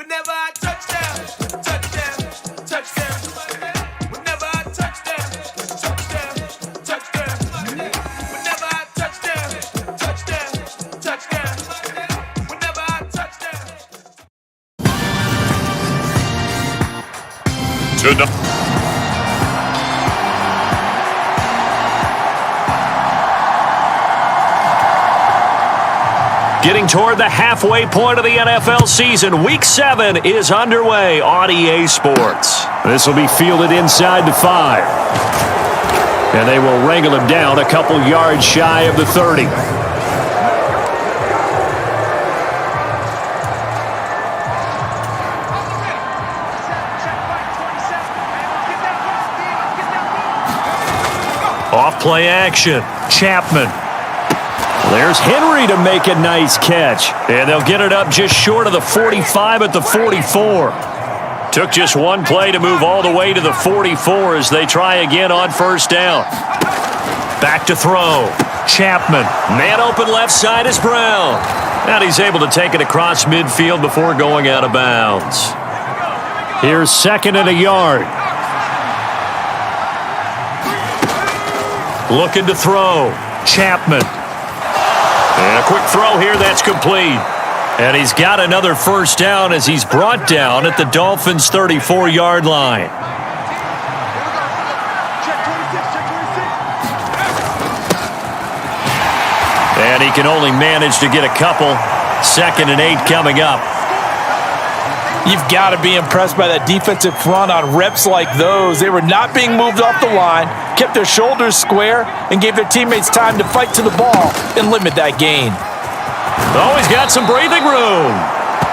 Whenever I touchdown, touchdown, touchdown. Whenever I touchdown, touchdown, touchdown. Whenever I touchdown, touchdown, touchdown. Whenever I touchdown. Getting toward the halfway point of the NFL season, Week 7 is underway on EA Sports. This will be fielded inside the 5. And they will wrangle him down a couple yards shy of the 30. Off play action, Chapman. There's Henry to make a nice catch. And they'll get it up just short of the 45 at the 44. Took just one play to move all the way to the 44 as they try again on first down. Back to throw. Chapman. Man open left side is Brown. And he's able to take it across midfield before going out of bounds. Here's second and a yard. Looking to throw. Chapman. And a quick throw here that's complete. And he's got another first down as he's brought down at the Dolphins' 34-yard line. And he can only manage to get a couple. 2nd and 8 coming up. You've got to be impressed by that defensive front on reps like those. They were not being moved off the line, kept their shoulders square, and gave their teammates time to fight to the ball and limit that gain. Oh, he's got some breathing room.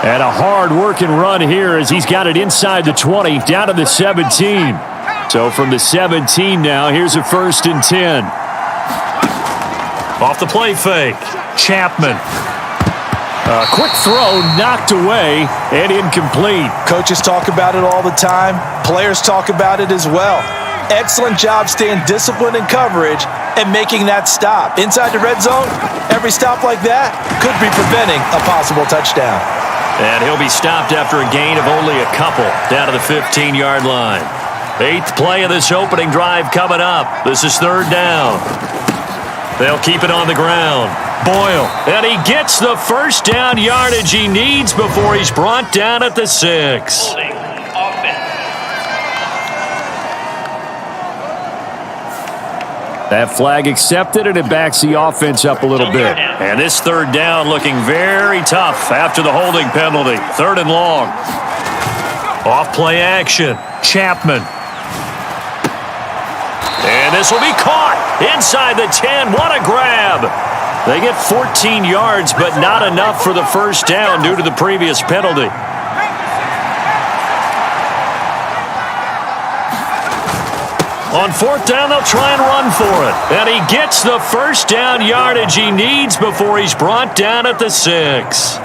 And a hard-working run here as he's got it inside the 20, down to the 17. So from the 17 now, here's a 1st and 10. Off the play fake, Chapman. A quick throw knocked away and incomplete. Coaches talk about it all the time. Players talk about it as well. Excellent job staying disciplined in coverage and making that stop. Inside the red zone, every stop like that could be preventing a possible touchdown. And he'll be stopped after a gain of only a couple down to the 15-yard line. 8th play of this opening drive coming up. This is 3rd down. They'll keep it on the ground. Boyle, and he gets the first down yardage he needs before he's brought down at the 6. That flag accepted, and it backs the offense up a little bit. And this 3rd down looking very tough after the holding penalty. 3rd and long. Off play action, Chapman. And this will be caught inside the 10. What a grab. They get 14 yards, but not enough for the first down due to the previous penalty. On 4th down, they'll try and run for it. And he gets the first down yardage he needs before he's brought down at the 6.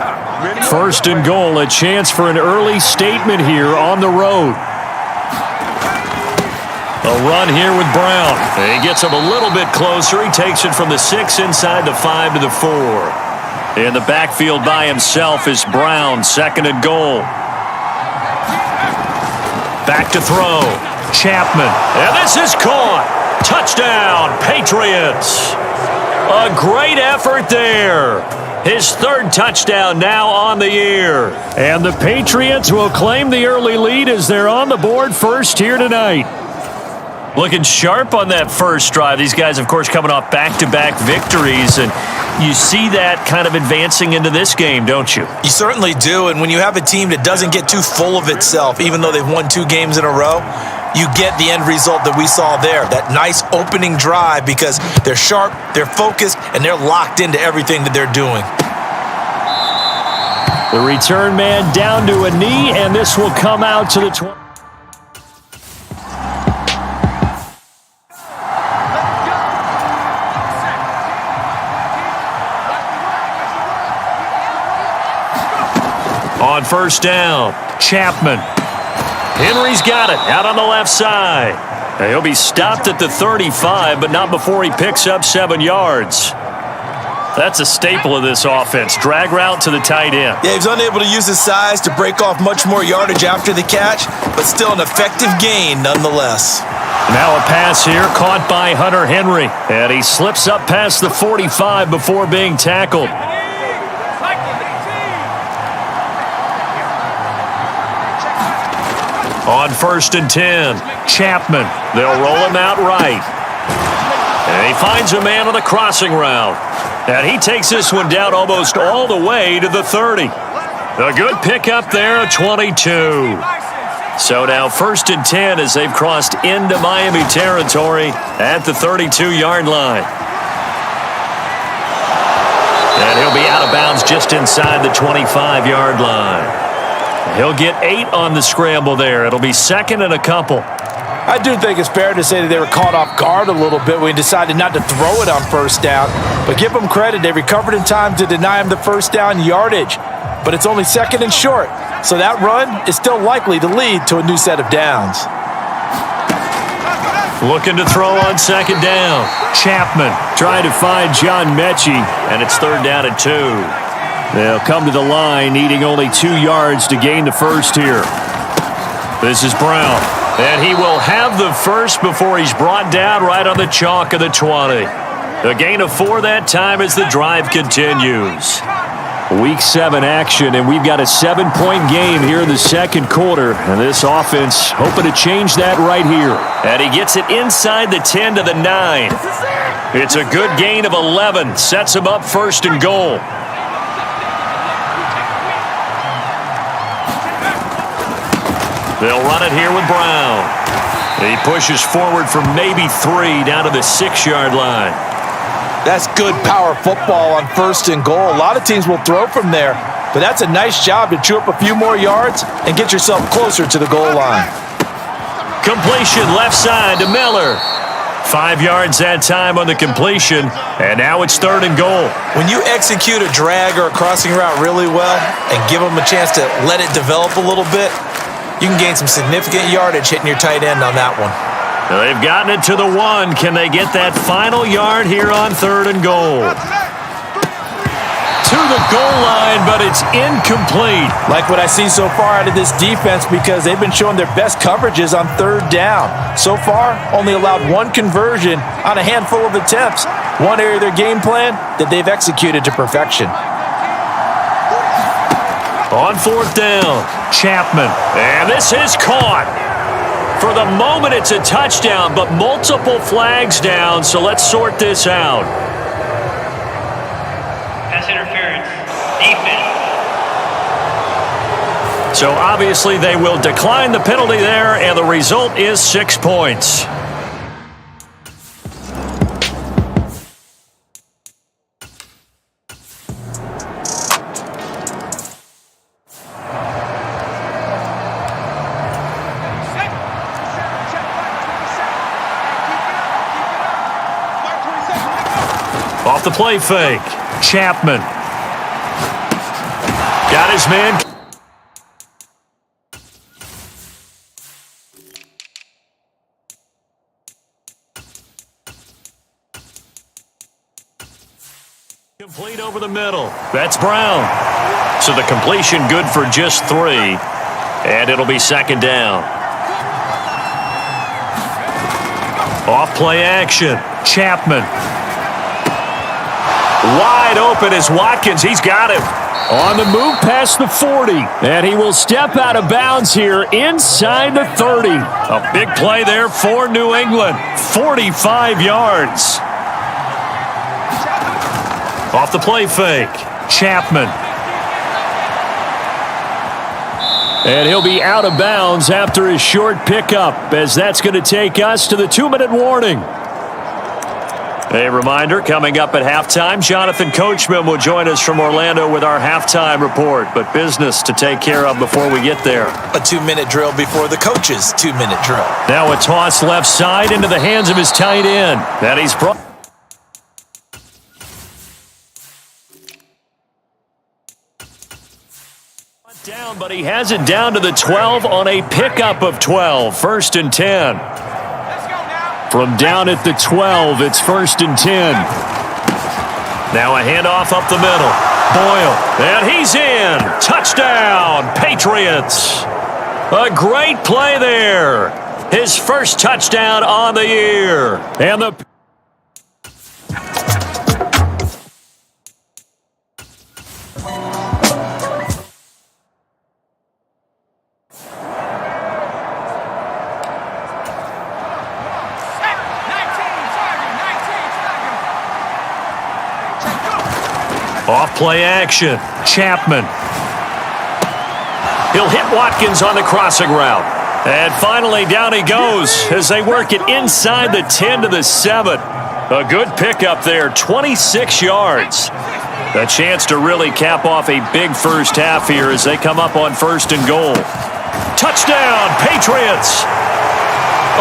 1st and goal, a chance for an early statement here on the road. A run here with Brown. He gets him a little bit closer. He takes it from the 6 inside the 5 to the 4. In the backfield by himself is Brown, 2nd and goal. Back to throw. Chapman. And this is caught. Touchdown, Patriots. A great effort there. His 3rd touchdown now on the year. And the Patriots will claim the early lead as they're on the board first here tonight. Looking sharp on that first drive. These guys, of course, coming off back-to-back victories, and you see that kind of advancing into this game, don't you? You certainly do, and when you have a team that doesn't get too full of itself, even though they've won 2 games in a row, you get the end result that we saw there, that nice opening drive, because they're sharp, they're focused, and they're locked into everything that they're doing. The return man down to a knee, and this will come out to the 20. On first down, Chapman. Henry's got it out on the left side. He'll be stopped at the 35, but not before he picks up 7 yards. That's a staple of this offense. Drag route to the tight end. Yeah, he's unable to use his size to break off much more yardage after the catch, but still an effective gain nonetheless. Now a pass here caught by Hunter Henry. And he slips up past the 45 before being tackled. On 1st and 10, Chapman. They'll roll him out right. And he finds a man on the crossing route. And he takes this one down almost all the way to the 30. A good pickup there, 22. So now 1st and 10 as they've crossed into Miami territory at the 32-yard line. And he'll be out of bounds just inside the 25-yard line. He'll get 8 on the scramble there. It'll be 2nd and a couple. I do think it's fair to say that they were caught off guard a little bit when he decided not to throw it on 1st down. But give them credit. They recovered in time to deny him the 1st down yardage. But it's only 2nd and short. So that run is still likely to lead to a new set of downs. Looking to throw on 2nd down. Chapman trying to find John Mechie, and it's 3rd down and 2. They'll come to the line needing only 2 yards to gain the 1st here. This is Brown. And he will have the 1st before he's brought down right on the chalk of the 20. A gain of 4 that time as the drive continues. Week 7 action, and we've got a 7-point game here in the 2nd quarter. And this offense hoping to change that right here. And he gets it inside the 10 to the 9. It's a good gain of 11. Sets him up 1st and goal. They'll run it here with Brown. He pushes forward for maybe 3 down to the 6-yard line. That's good power football on 1st and goal. A lot of teams will throw from there, but that's a nice job to chew up a few more yards and get yourself closer to the goal line. Completion left side to Miller. 5 yards that time on the completion, and now it's 3rd and goal. When you execute a drag or a crossing route really well and give them a chance to let it develop a little bit, you can gain some significant yardage hitting your tight end on that one. They've gotten it to the 1. Can they get that final yard here on 3rd and goal? To the goal line, but it's incomplete. Like what I see so far out of this defense because they've been showing their best coverages on 3rd down. So far, only allowed 1 conversion on a handful of attempts. One area of their game plan that they've executed to perfection. On 4th down, Chapman. And this is caught. For the moment, it's a touchdown, but multiple flags down, so let's sort this out. Pass interference. Defense. So obviously they will decline the penalty there, and the result is 6 points. Off the play fake, Chapman. Got his man. Complete over the middle. That's Brown. So the completion good for just 3. And it'll be 2nd down. Off play action, Chapman. Wide open is Watkins. He's got him. On the move past the 40. And he will step out of bounds here inside the 30. A big play there for New England. 45 yards. Off the play fake. Chapman. And he'll be out of bounds after his short pickup, as that's going to take us to the 2-minute warning. A reminder, coming up at halftime, Jonathan Coachman will join us from Orlando with our halftime report, but business to take care of before we get there. A 2-minute drill before the coach's 2-minute drill. Now a toss left side into the hands of his tight end. And he's brought down, but he has it down to the 12 on a pickup of 12. 1st and 10. From down at the 12, it's 1st and 10. Now a handoff up the middle. Boyle, and he's in. Touchdown, Patriots. A great play there. His first touchdown on the year. And the off-play action. Chapman. He'll hit Watkins on the crossing route. And finally, down he goes as they work it inside the 10 to the 7. A good pickup there, 26 yards. A chance to really cap off a big first half here as they come up on 1st and goal. Touchdown, Patriots!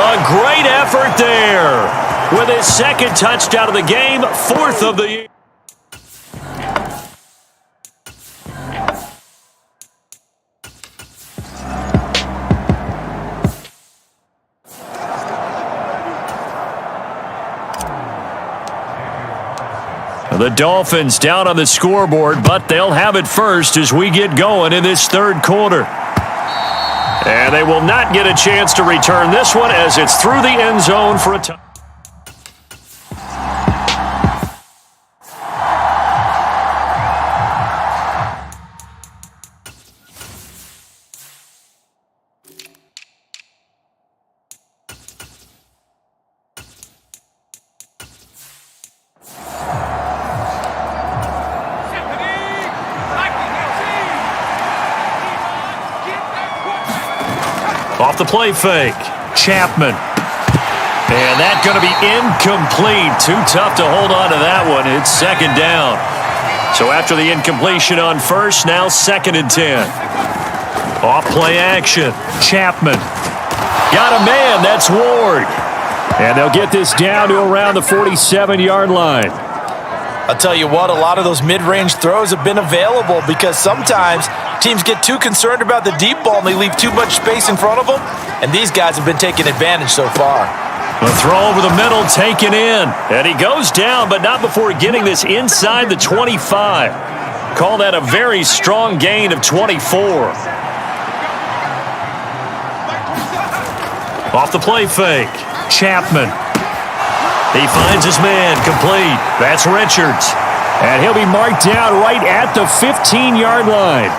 A great effort there with his second touchdown of the game, 4th of the year. The Dolphins down on the scoreboard, but they'll have it first as we get going in this 3rd quarter. And they will not get a chance to return this one as it's through the end zone for a touchdown. Off the play fake. Chapman. And that's going to be incomplete. Too tough to hold on to that one. It's 2nd down. So after the incompletion on 1st, now 2nd and 10. Off play action. Chapman. Got a man. That's Ward. And they'll get this down to around the 47-yard line. I'll tell you what, a lot of those mid-range throws have been available because sometimes teams get too concerned about the deep ball and they leave too much space in front of them, and these guys have been taking advantage so far. A throw over the middle taken in, and he goes down, but not before getting this inside the 25. Call that a very strong gain of 24. Off the play fake, Chapman. He finds his man, complete. That's Richards. And he'll be marked down right at the 15-yard line.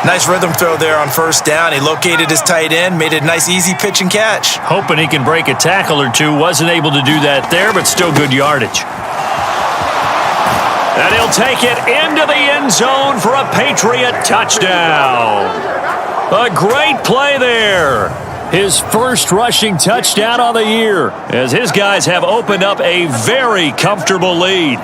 Nice rhythm throw there on 1st down. He located his tight end, made it a nice easy pitch and catch. Hoping he can break a tackle or two. Wasn't able to do that there, but still good yardage. And he'll take it into the end zone for a Patriot touchdown. A great play there. His first rushing touchdown on the year as his guys have opened up a very comfortable lead.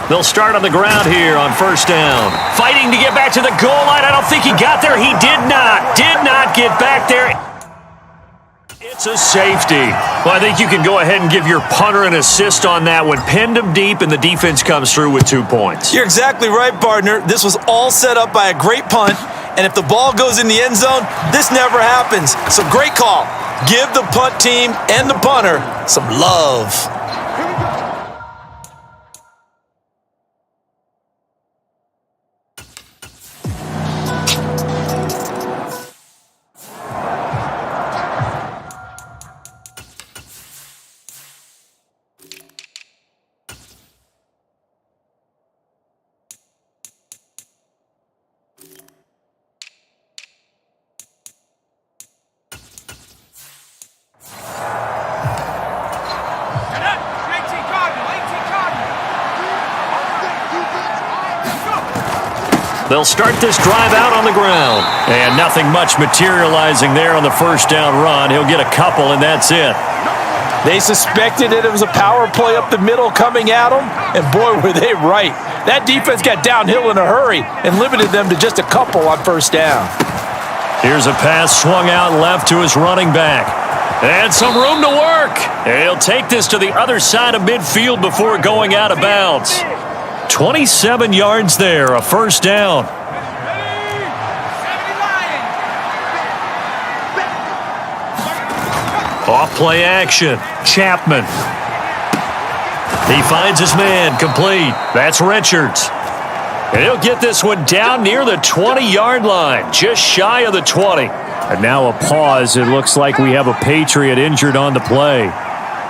They'll start on the ground here on 1st down. Fighting to get back to the goal line. I don't think he got there. He did not. Did not get back there. It's a safety. Well, I think you can go ahead and give your punter an assist on that one. Pinned him deep, and the defense comes through with 2 points. You're exactly right, partner. This was all set up by a great punt, and if the ball goes in the end zone, this never happens. So great call. Give the punt team and the punter some love. They'll start this drive out on the ground. And nothing much materializing there on the 1st down run. He'll get a couple, and that's it. They suspected it was a power play up the middle coming at them, and boy, were they right. That defense got downhill in a hurry and limited them to just a couple on 1st down. Here's a pass swung out left to his running back. And some room to work. He'll take this to the other side of midfield before going out of bounds. 27 yards there, a first down. Off play action. Chapman. He finds his man, complete. That's Richards. And he'll get this one down near the 20-yard line, just shy of the 20. And now a pause. It looks like we have a Patriot injured on the play.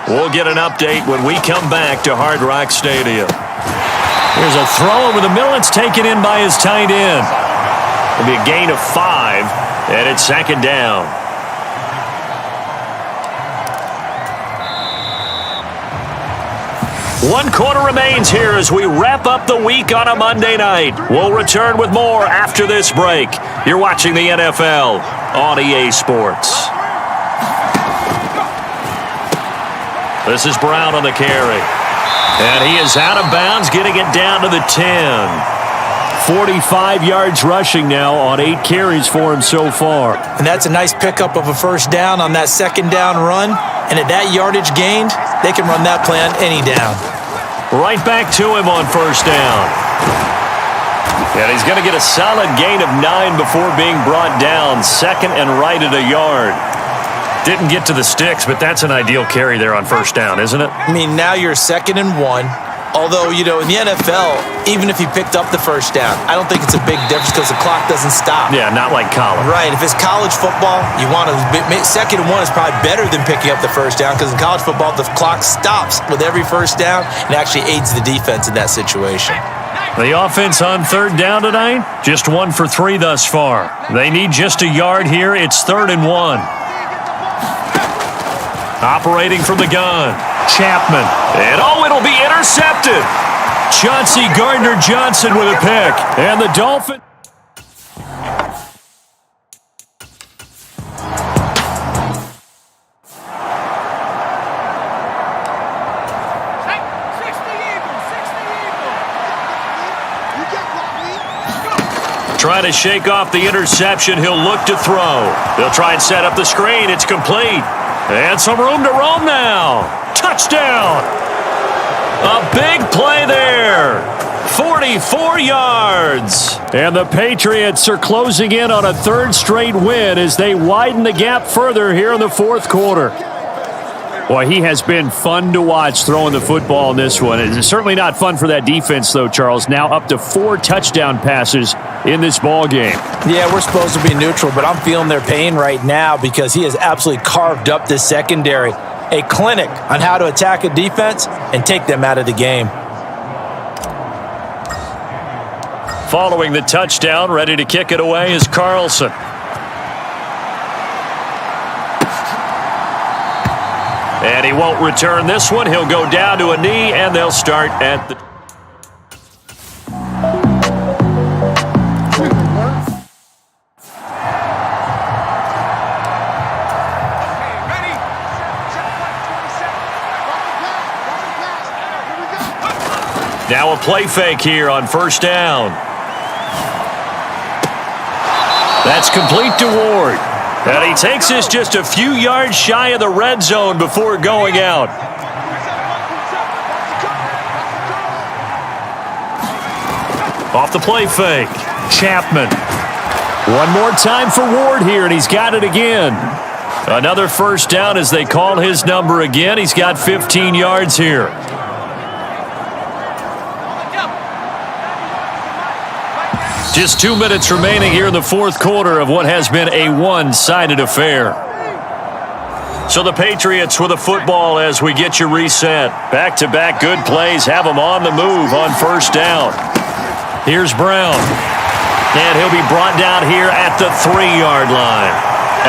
We'll get an update when we come back to Hard Rock Stadium. Here's a throw over the middle. It's taken in by his tight end. It'll be a gain of 5, and it's second down. One quarter remains here as we wrap up the week on a Monday night. We'll return with more after this break. You're watching the NFL on EA Sports. This is Brown on the carry. And he is out of bounds, getting it down to the 10. 45 yards rushing now on 8 carries for him so far. And that's a nice pickup of a first down on that second down run. And at that yardage gained, they can run that play on any down. Right back to him on first down. And he's going to get a solid gain of 9 before being brought down. Second and right at a yard. Didn't get to the sticks, but that's an ideal carry there on first down, isn't it? I mean, now you're 2nd and 1. Although, you know, in the NFL, even if he picked up the first down, I don't think it's a big difference because the clock doesn't stop. Yeah, not like college. Right. If it's college football, you want to 2nd and 1 is probably better than picking up the first down because in college football, the clock stops with every first down and actually aids the defense in that situation. The offense on third down tonight, just 1 for 3 thus far. They need just a yard here. It's 3rd and 1. Operating from the gun. Chapman. And it'll be intercepted. Chauncey Gardner-Johnson with a pick. And the Dolphins. Trying to shake off the interception. He'll look to throw. They'll try and set up the screen. It's complete. And some room to roam now. Touchdown. A big play there. 44 yards. And the Patriots are closing in on a 3rd straight win as they widen the gap further here in the 4th quarter. Boy, he has been fun to watch throwing the football in this one. It's certainly not fun for that defense, though, Charles. Now up to 4 touchdown passes in this ball game. Yeah, we're supposed to be neutral, but I'm feeling their pain right now because he has absolutely carved up this secondary. A clinic on how to attack a defense and take them out of the game. Following the touchdown, ready to kick it away is Carlson. And he won't return this one. He'll go down to a knee, and they'll start at the... Now a play fake here on first down. That's complete to Ward. And he takes this just a few yards shy of the red zone before going out. Off the play fake. Chapman. One more time for Ward here, and he's got it again. Another first down as they call his number again. He's got 15 yards here. Just 2 minutes remaining here in the 4th quarter of what has been a one-sided affair. So the Patriots with the football as we get you reset. Back-to-back good plays have them on the move on first down. Here's Brown. And he'll be brought down here at the 3-yard line.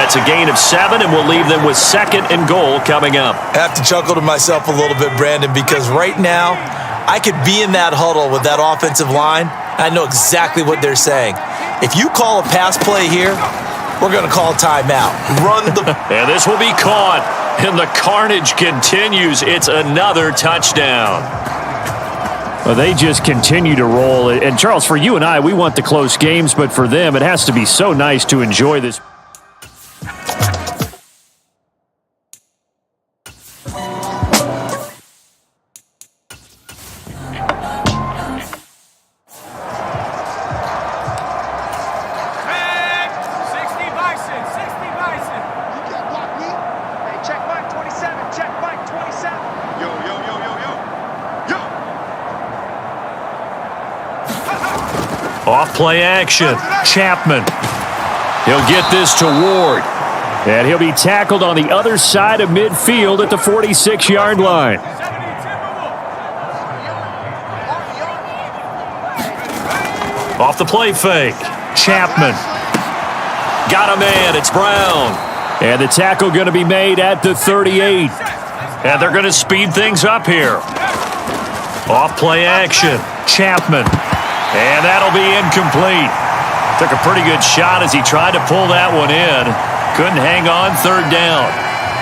That's a gain of 7, and we'll leave them with 2nd and goal coming up. I have to chuckle to myself a little bit, Brandon, because right now I could be in that huddle with that offensive line. I know exactly what they're saying. If you call a pass play here, we're going to call timeout. Run the... And this will be caught. And the carnage continues. It's another touchdown. Well, they just continue to roll. And, Charles, for you and I, we want the close games, but for them, it has to be so nice to enjoy this. Off play action. Chapman. He'll get this to Ward. And he'll be tackled on the other side of midfield at the 46-yard line. Off the play fake. Chapman. Got a man. It's Brown. And the tackle going to be made at the 38. And they're going to speed things up here. Off play action. Chapman. And that'll be incomplete. Took a pretty good shot as he tried to pull that one in. Couldn't hang on, third down.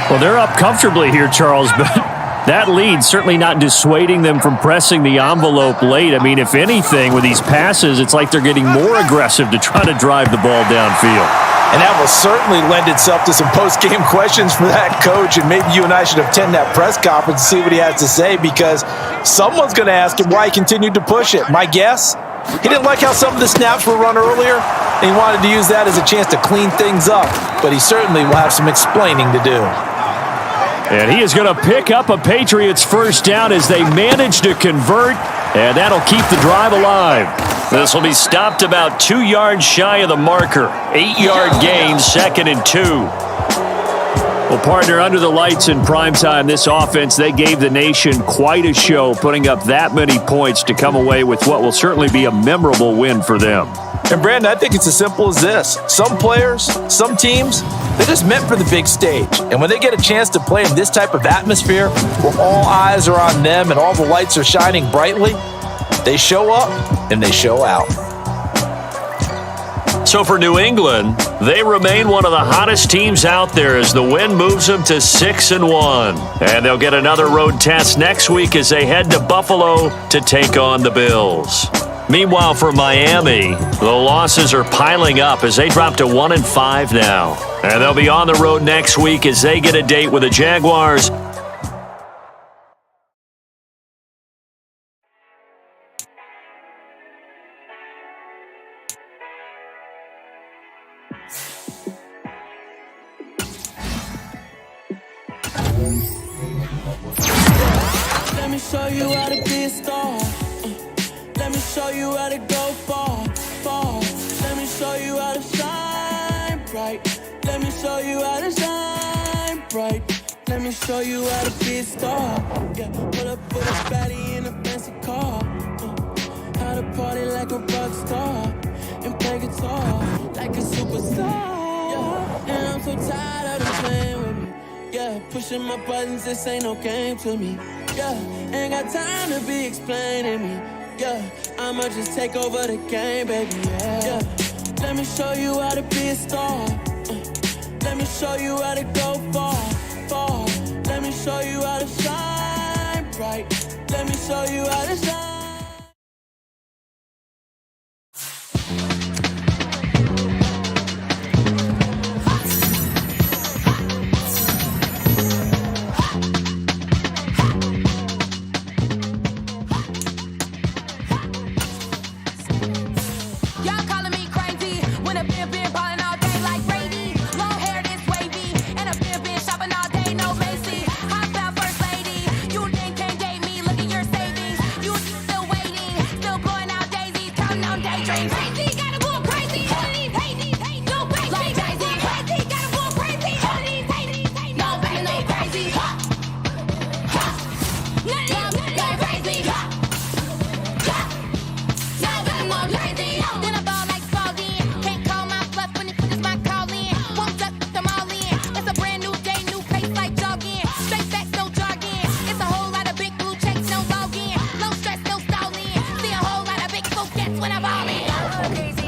Well, they're up comfortably here, Charles, but that lead certainly not dissuading them from pressing the envelope late. I mean, if anything, with these passes, it's like they're getting more aggressive to try to drive the ball downfield. And that will certainly lend itself to some post-game questions for that coach, and maybe you and I should attend that press conference and see what he has to say, because someone's going to ask him why he continued to push it. My guess, he didn't like how some of the snaps were run earlier, and he wanted to use that as a chance to clean things up, but he certainly will have some explaining to do. And he is going to pick up a Patriots first down as they manage to convert, and that'll keep the drive alive. This will be stopped about 2 yards shy of the marker. 8-yard gain, 2nd and 2. Well, partner, under the lights in primetime, this offense, they gave the nation quite a show, putting up that many points to come away with what will certainly be a memorable win for them. And, Brandon, I think it's as simple as this. Some players, some teams, they're just meant for the big stage. And when they get a chance to play in this type of atmosphere where all eyes are on them and all the lights are shining brightly, they show up and they show out. So for New England, they remain one of the hottest teams out there as the win moves them to 6-1. And they'll get another road test next week as they head to Buffalo to take on the Bills. Meanwhile, for Miami, the losses are piling up as they drop to 1-5 now. And they'll be on the road next week as they get a date with the Jaguars. Let me show you how to be a star. Let me show you how to go far, far. Let me show you how to shine bright. Let me show you how to shine bright. Let me show you how to be a star. Yeah, pull up with a fatty in a fancy car. How to party like a rock star and play guitar like a superstar. Yeah, and I'm so tired of them playing with me. Yeah, pushing my buttons, this ain't no game to me. Yeah, ain't got time to be explaining me. Yeah, I'ma just take over the game, baby. Yeah, let me show you how to be a star. Let me show you how to go far, far. Let me show you how to shine bright. Let me show you how to shine. When I ball in, crazy.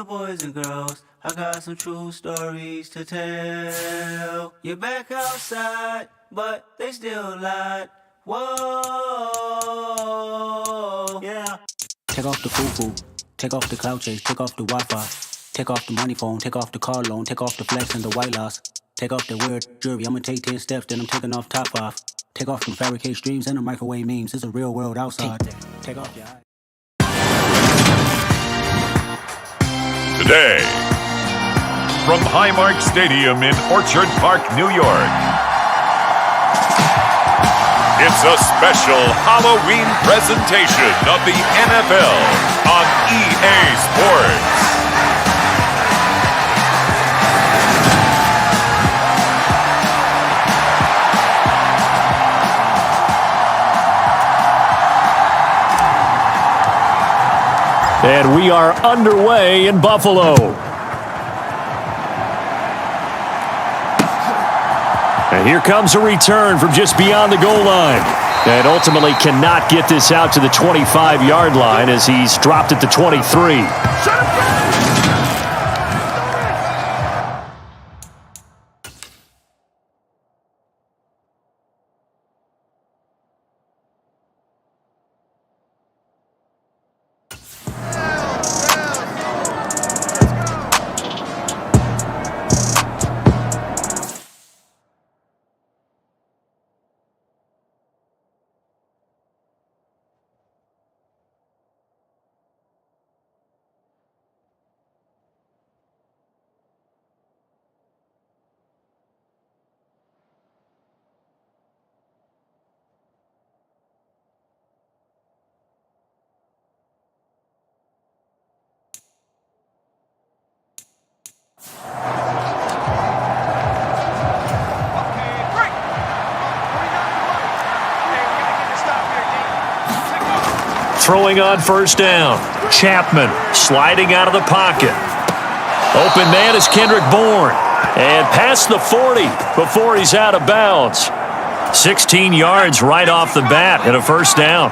the boys and girls, I got some true stories to tell. You're back outside, but they still lied. Whoa, yeah. Take off the foo-foo, take off the cloud chase, take off the Wi-Fi. Take off the money phone, take off the car loan, take off the flex and the white loss. Take off the weird jewelry, I'ma take 10 steps, then I'm taking off top off. Take off them fabricate streams and the microwave memes, it's a real world outside. Take off your eyes. Today, from Highmark Stadium in Orchard Park, New York, it's a special Halloween presentation of the NFL on EA Sports. And we are underway in Buffalo. And here comes a return from just beyond the goal line. And ultimately cannot get this out to the 25-yard line as he's dropped at the 23. Throwing on first down. Chapman sliding out of the pocket. Open man is Kendrick Bourne. And past the 40 before he's out of bounds. 16 yards right off the bat and a first down.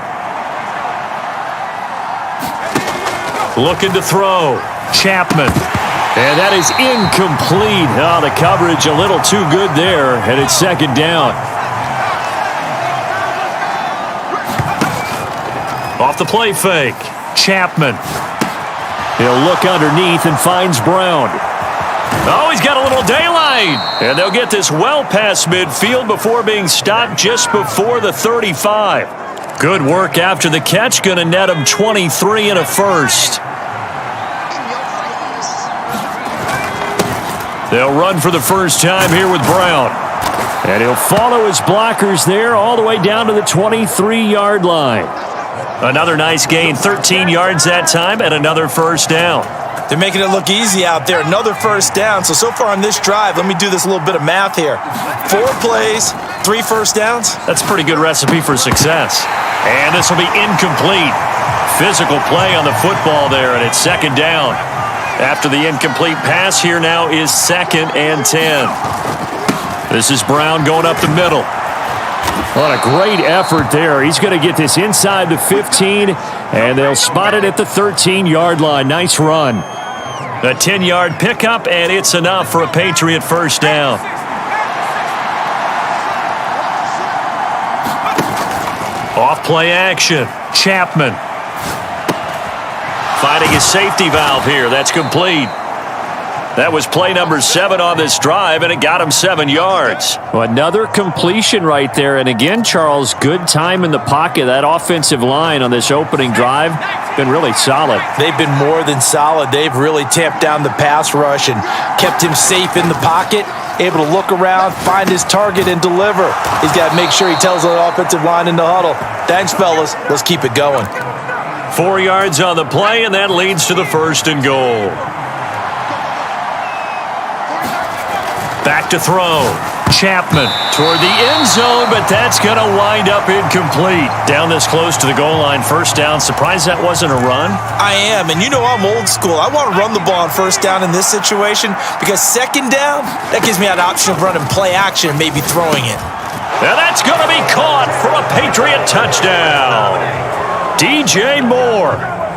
Looking to throw. Chapman. And that is incomplete. Oh, the coverage a little too good there. And it's second down. Off the play fake. Chapman. He'll look underneath and finds Brown. Oh, he's got a little daylight. And they'll get this well past midfield before being stopped just before the 35. Good work after the catch. Going to net him 23 and a first. They'll run for the first time here with Brown. And he'll follow his blockers there all the way down to the 23-yard line. Another nice gain, 13 yards that time, and another first down. They're making it look easy out there. Another first down. So far on this drive, let me do this little bit of math here. 4 plays, 3 first downs. That's a pretty good recipe for success. And this will be incomplete. Physical play on the football there, and it's second down. After the incomplete pass, here now is 2nd and 10. This is Brown going up the middle. What a great effort there. He's going to get this inside the 15, and they'll spot it at the 13-yard line. Nice run. A 10-yard pickup, and it's enough for a Patriot first down. Off play action. Chapman. Finding his safety valve here. That's complete. That was play number 7 on this drive, and it got him 7 yards. Well, another completion right there. And again, Charles, good time in the pocket. That offensive line on this opening drive been really solid. They've been more than solid. They've really tamped down the pass rush and kept him safe in the pocket, able to look around, find his target, and deliver. He's got to make sure he tells the offensive line in the huddle, thanks, fellas. Let's keep it going. 4 yards on the play, and that leads to the 1st and goal. Back to throw. Chapman toward the end zone, but that's going to wind up incomplete. Down this close to the goal line, first down. Surprised that wasn't a run? I am, and you know I'm old school. I want to run the ball on first down in this situation because second down, that gives me an option of running play action and maybe throwing it. And that's going to be caught for a Patriot touchdown. DJ Moore.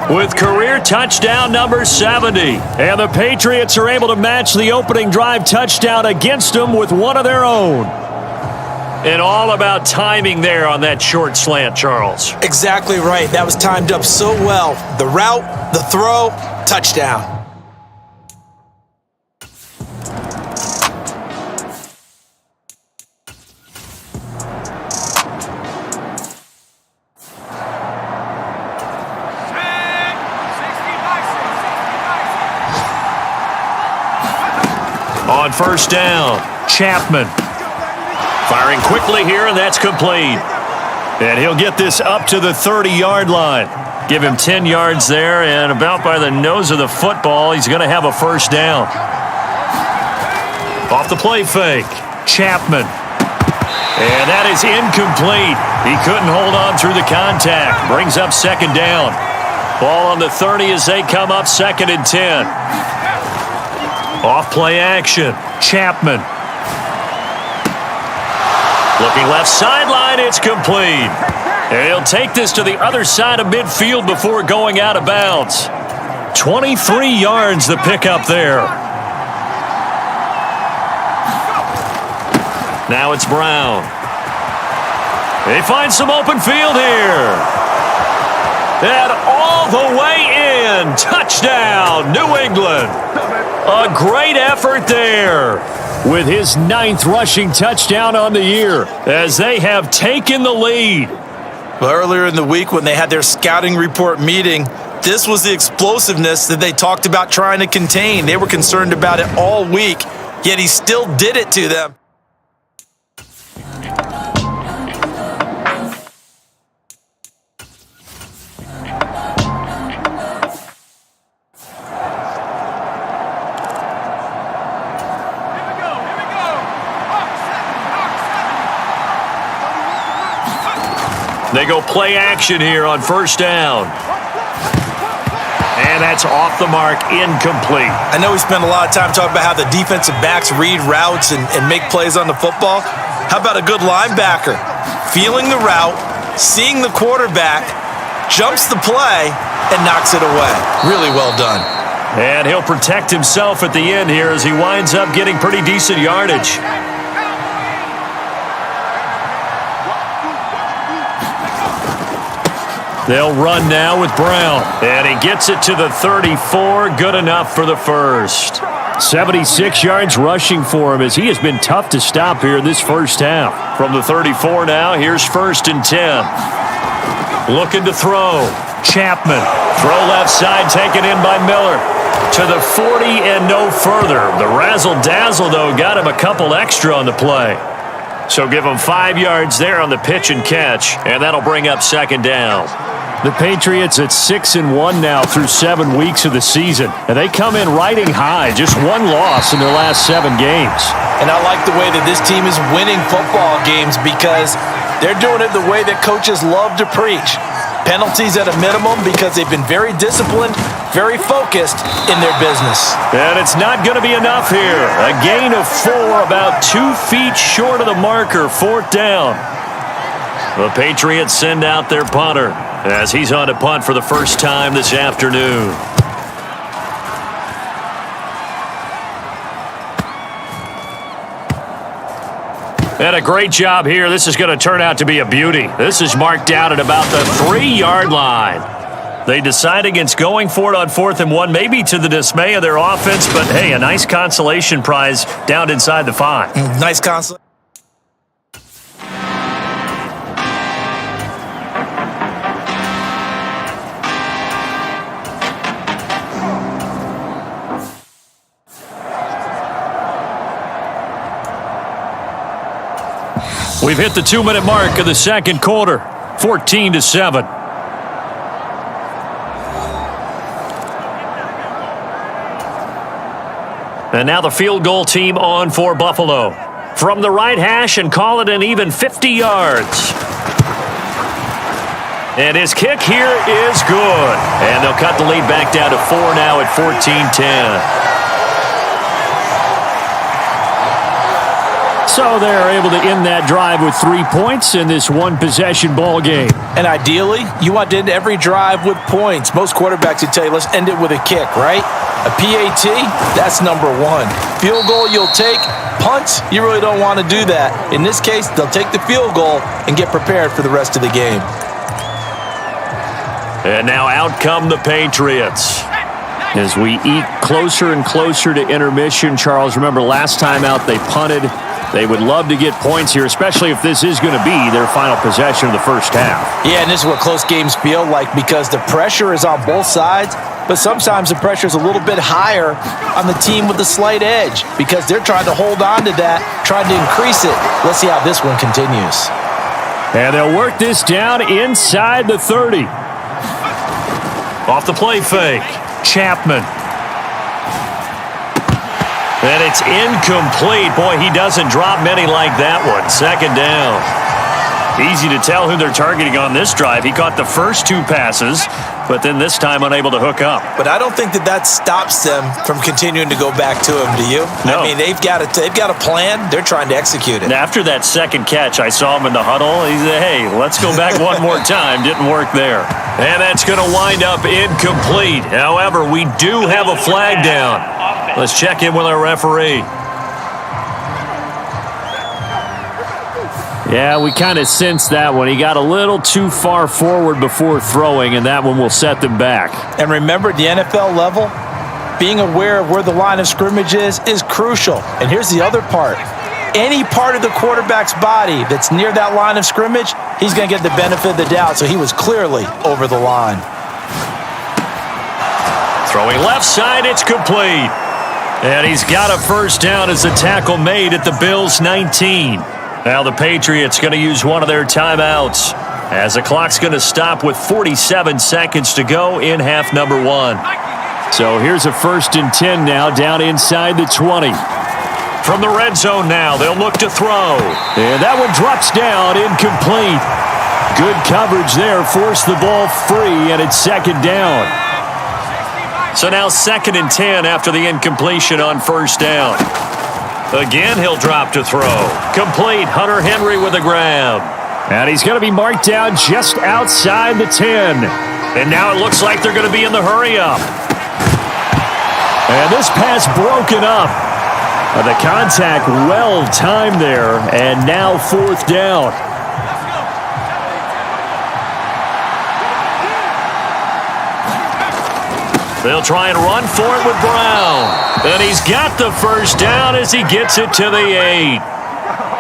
with career touchdown number 70. And the Patriots are able to match the opening drive touchdown against them with one of their own. And all about timing there on that short slant, Charles. Exactly right. That was timed up so well. The route, the throw, touchdown. On first down, Chapman. Firing quickly here, and that's complete. And he'll get this up to the 30-yard line. Give him 10 yards there, and about by the nose of the football, he's going to have a first down. Off the play fake, Chapman. And that is incomplete. He couldn't hold on through the contact. Brings up second down. Ball on the 30 as they come up second and 10. Off play action, Chapman. Looking left sideline, it's complete. And he'll take this to the other side of midfield before going out of bounds. 23 yards the pickup there. Now it's Brown. They find some open field here. And all the way in. Touchdown, New England. A great effort there with his 9th rushing touchdown on the year as they have taken the lead. Well, earlier in the week when they had their scouting report meeting, this was the explosiveness that they talked about trying to contain. They were concerned about it all week, yet he still did it to them. They go play action here on first down. And that's off the mark, incomplete. I know we spent a lot of time talking about how the defensive backs read routes and make plays on the football. How about a good linebacker? Feeling the route, seeing the quarterback, jumps the play, and knocks it away. Really well done. And he'll protect himself at the end here as he winds up getting pretty decent yardage. They'll run now with Brown. And he gets it to the 34. Good enough for the first. 76 yards rushing for him as he has been tough to stop here this first half. From the 34 now, here's first and 10. Looking to throw. Chapman. Throw left side, taken in by Miller. To the 40 and no further. The razzle-dazzle, though, got him a couple extra on the play. So give him 5 yards there on the pitch and catch, and that'll bring up second down. The Patriots at 6-1 now through 7 weeks of the season, and they come in riding high, just one loss in their last 7 games. And I like the way that this team is winning football games because they're doing it the way that coaches love to preach. Penalties at a minimum because they've been very disciplined, very focused in their business. And it's not going to be enough here. A gain of 4, about 2 feet short of the marker, fourth down. The Patriots send out their punter as he's on to punt for the first time this afternoon. And a great job here. This is going to turn out to be a beauty. This is marked down at about the 3-yard line. They decide against going for it on 4th and 1, maybe to the dismay of their offense, but hey, a nice consolation prize down inside the 5. Nice consolation. We've hit the 2-minute mark of the second quarter, 14-7. And now the field goal team on for Buffalo. From the right hash and call it an even 50 yards. And his kick here is good. And they'll cut the lead back down to 4 now at 14-10. So they're able to end that drive with 3 points in this one-possession ball game. And ideally, you want to end every drive with points. Most quarterbacks would tell you, let's end it with a kick, right? A PAT, that's number one. Field goal you'll take. Punts, you really don't want to do that. In this case, they'll take the field goal and get prepared for the rest of the game. And now out come the Patriots. As we eke closer and closer to intermission, Charles, remember last time out they punted. They would love to get points here, especially if this is going to be their final possession of the first half. Yeah, and this is what close games feel like because the pressure is on both sides, but sometimes the pressure is a little bit higher on the team with the slight edge because they're trying to hold on to that, trying to increase it. Let's see how this one continues. And they'll work this down inside the 30. Off the play fake. Chapman. And it's incomplete. Boy, he doesn't drop many like that one. Second down. Easy to tell who they're targeting on this drive. He caught the first 2 passes, but then this time unable to hook up. But I don't think that stops them from continuing to go back to him, do you? No. I mean, they've got a plan. They're trying to execute it. And after that second catch, I saw him in the huddle. He said, hey, let's go back one more time. Didn't work there. And that's going to wind up incomplete. However, we do have a flag down. Let's check in with our referee. Yeah, we kind of sensed that one. He got a little too far forward before throwing, and that one will set them back. And remember, at the NFL level, being aware of where the line of scrimmage is crucial. And here's the other part. Any part of the quarterback's body that's near that line of scrimmage, he's going to get the benefit of the doubt. So he was clearly over the line. Throwing left side, it's complete. And he's got a first down as the tackle made at the Bills' 19. Now the Patriots going to use one of their timeouts as the clock's going to stop with 47 seconds to go in half number 1. So here's a 1st and 10 now down inside the 20. From the red zone now, they'll look to throw. And that one drops down, incomplete. Good coverage there, forced the ball free, and it's second down. So now 2nd and 10 after the incompletion on first down. Again, he'll drop to throw. Complete. Hunter Henry with a grab. And he's going to be marked down just outside the 10. And now it looks like they're going to be in the hurry-up. And this pass broken up. The contact well timed there, and now 4th down. They'll try and run for it with Brown. And he's got the first down as he gets it to the 8.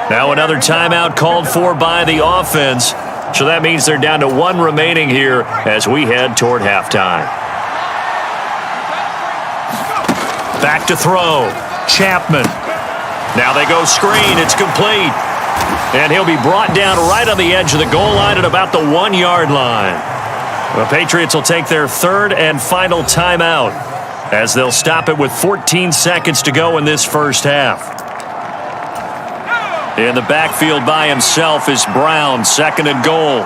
Now another timeout called for by the offense. So that means they're down to 1 remaining here as we head toward halftime. Back to throw. Chapman. Now they go screen. It's complete. And he'll be brought down right on the edge of the goal line at about the 1-yard line. The Patriots will take their 3rd and final timeout as they'll stop it with 14 seconds to go in this first half. In the backfield by himself is Brown, 2nd and goal.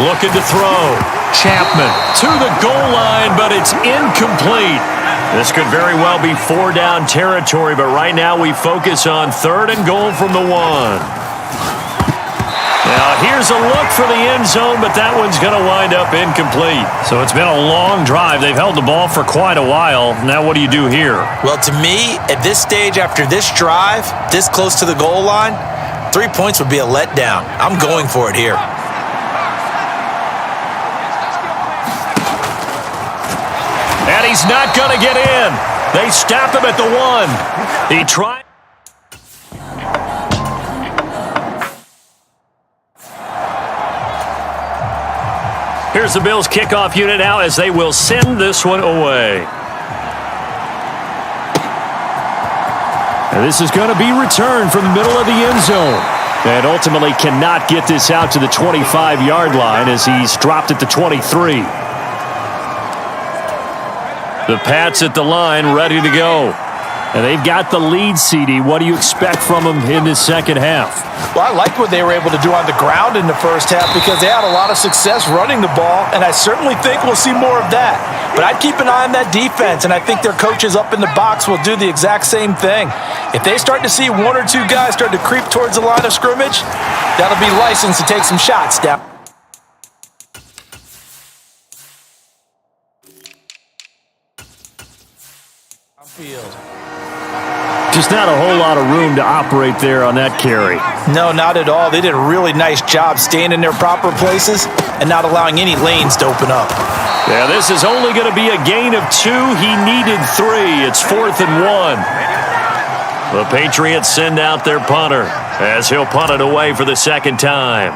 Looking to throw. Chapman to the goal line, but it's incomplete. This could very well be 4-down territory, but right now we focus on 3rd and goal from the 1. Now, here's a look for the end zone, but that one's going to wind up incomplete. So it's been a long drive. They've held the ball for quite a while. Now what do you do here? Well, to me, at this stage, after this drive, this close to the goal line, 3 points would be a letdown. I'm going for it here. And he's not going to get in. They stop him at the 1. He tried. Here's the Bills kickoff unit now as they will send this one away. And this is going to be returned from the middle of the end zone. And ultimately cannot get this out to the 25-yard line as he's dropped at the 23. The Pats at the line ready to go. And they've got the lead, CD. What do you expect from them in this second half? Well, I like what they were able to do on the ground in the first half because they had a lot of success running the ball, and I certainly think we'll see more of that. But I'd keep an eye on that defense, and I think their coaches up in the box will do the exact same thing. If they start to see one or two guys start to creep towards the line of scrimmage, that'll be licensed to take some shots down. Field. Just not a whole lot of room to operate there on that carry. No, not at all. They did a really nice job staying in their proper places and not allowing any lanes to open up. Yeah, this is only going to be a gain of 2. He needed 3. It's 4th and 1. The Patriots send out their punter as he'll punt it away for the second time.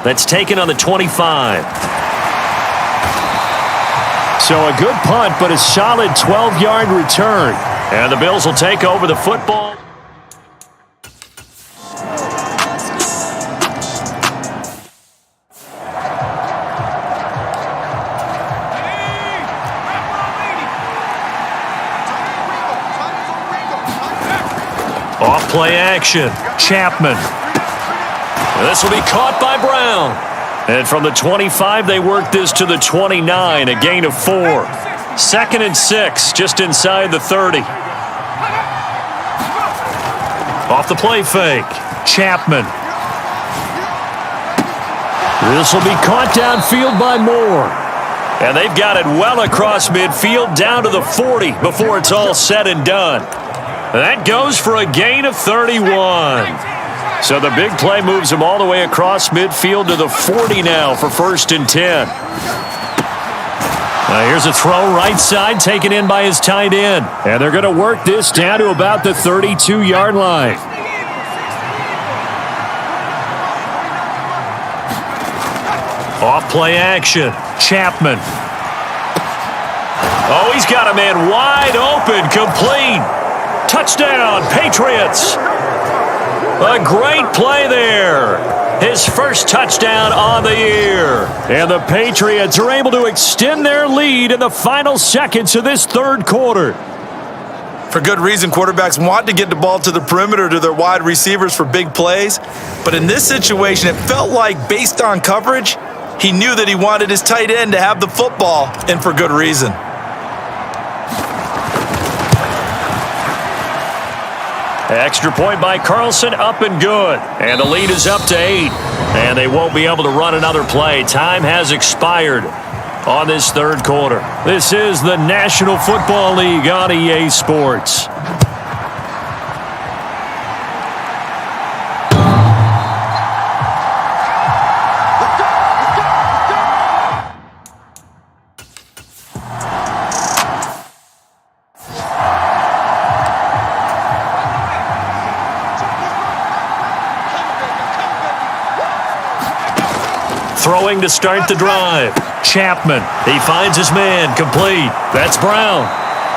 That's taken on the 25. So a good punt, but a solid 12-yard return. And the Bills will take over the football. Off play action. Chapman. This will be caught by Brown. And from the 25, they work this to the 29, a gain of 4. 2nd and 6, just inside the 30. Off the play fake. Chapman. This will be caught downfield by Moore. And they've got it well across midfield down to the 40 before it's all said and done. That goes for a gain of 31. So the big play moves him all the way across midfield to the 40 now for 1st and 10. Here's a throw right side taken in by his tight end. And they're going to work this down to about the 32-yard line. Off play action. Chapman. Oh, he's got a man wide open. Complete. Touchdown, Patriots. A great play there. His first touchdown on the year. And the Patriots are able to extend their lead in the final seconds of this third quarter. For good reason, quarterbacks want to get the ball to the perimeter to their wide receivers for big plays. But in this situation, it felt like based on coverage, he knew that he wanted his tight end to have the football, and for good reason. Extra point by Carlson, up and good. And the lead is up to 8. And they won't be able to run another play. Time has expired on this third quarter. This is the National Football League on EA Sports. Throwing to start the drive. Chapman. He finds his man. Complete. That's Brown.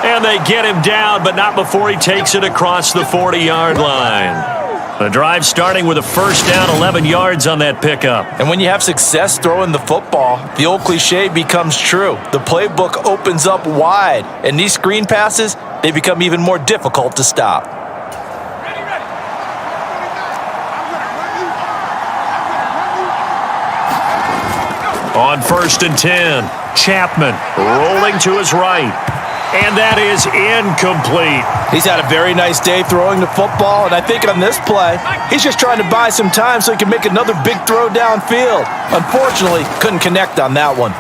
And they get him down, but not before he takes it across the 40-yard line. The drive starting with a first down, 11 yards on that pickup. And when you have success throwing the football, the old cliche becomes true. The playbook opens up wide, and these screen passes, they become even more difficult to stop. On 1st and 10, Chapman rolling to his right. And that is incomplete. He's had a very nice day throwing the football, and I think on this play, he's just trying to buy some time so he can make another big throw downfield. Unfortunately, couldn't connect on that one.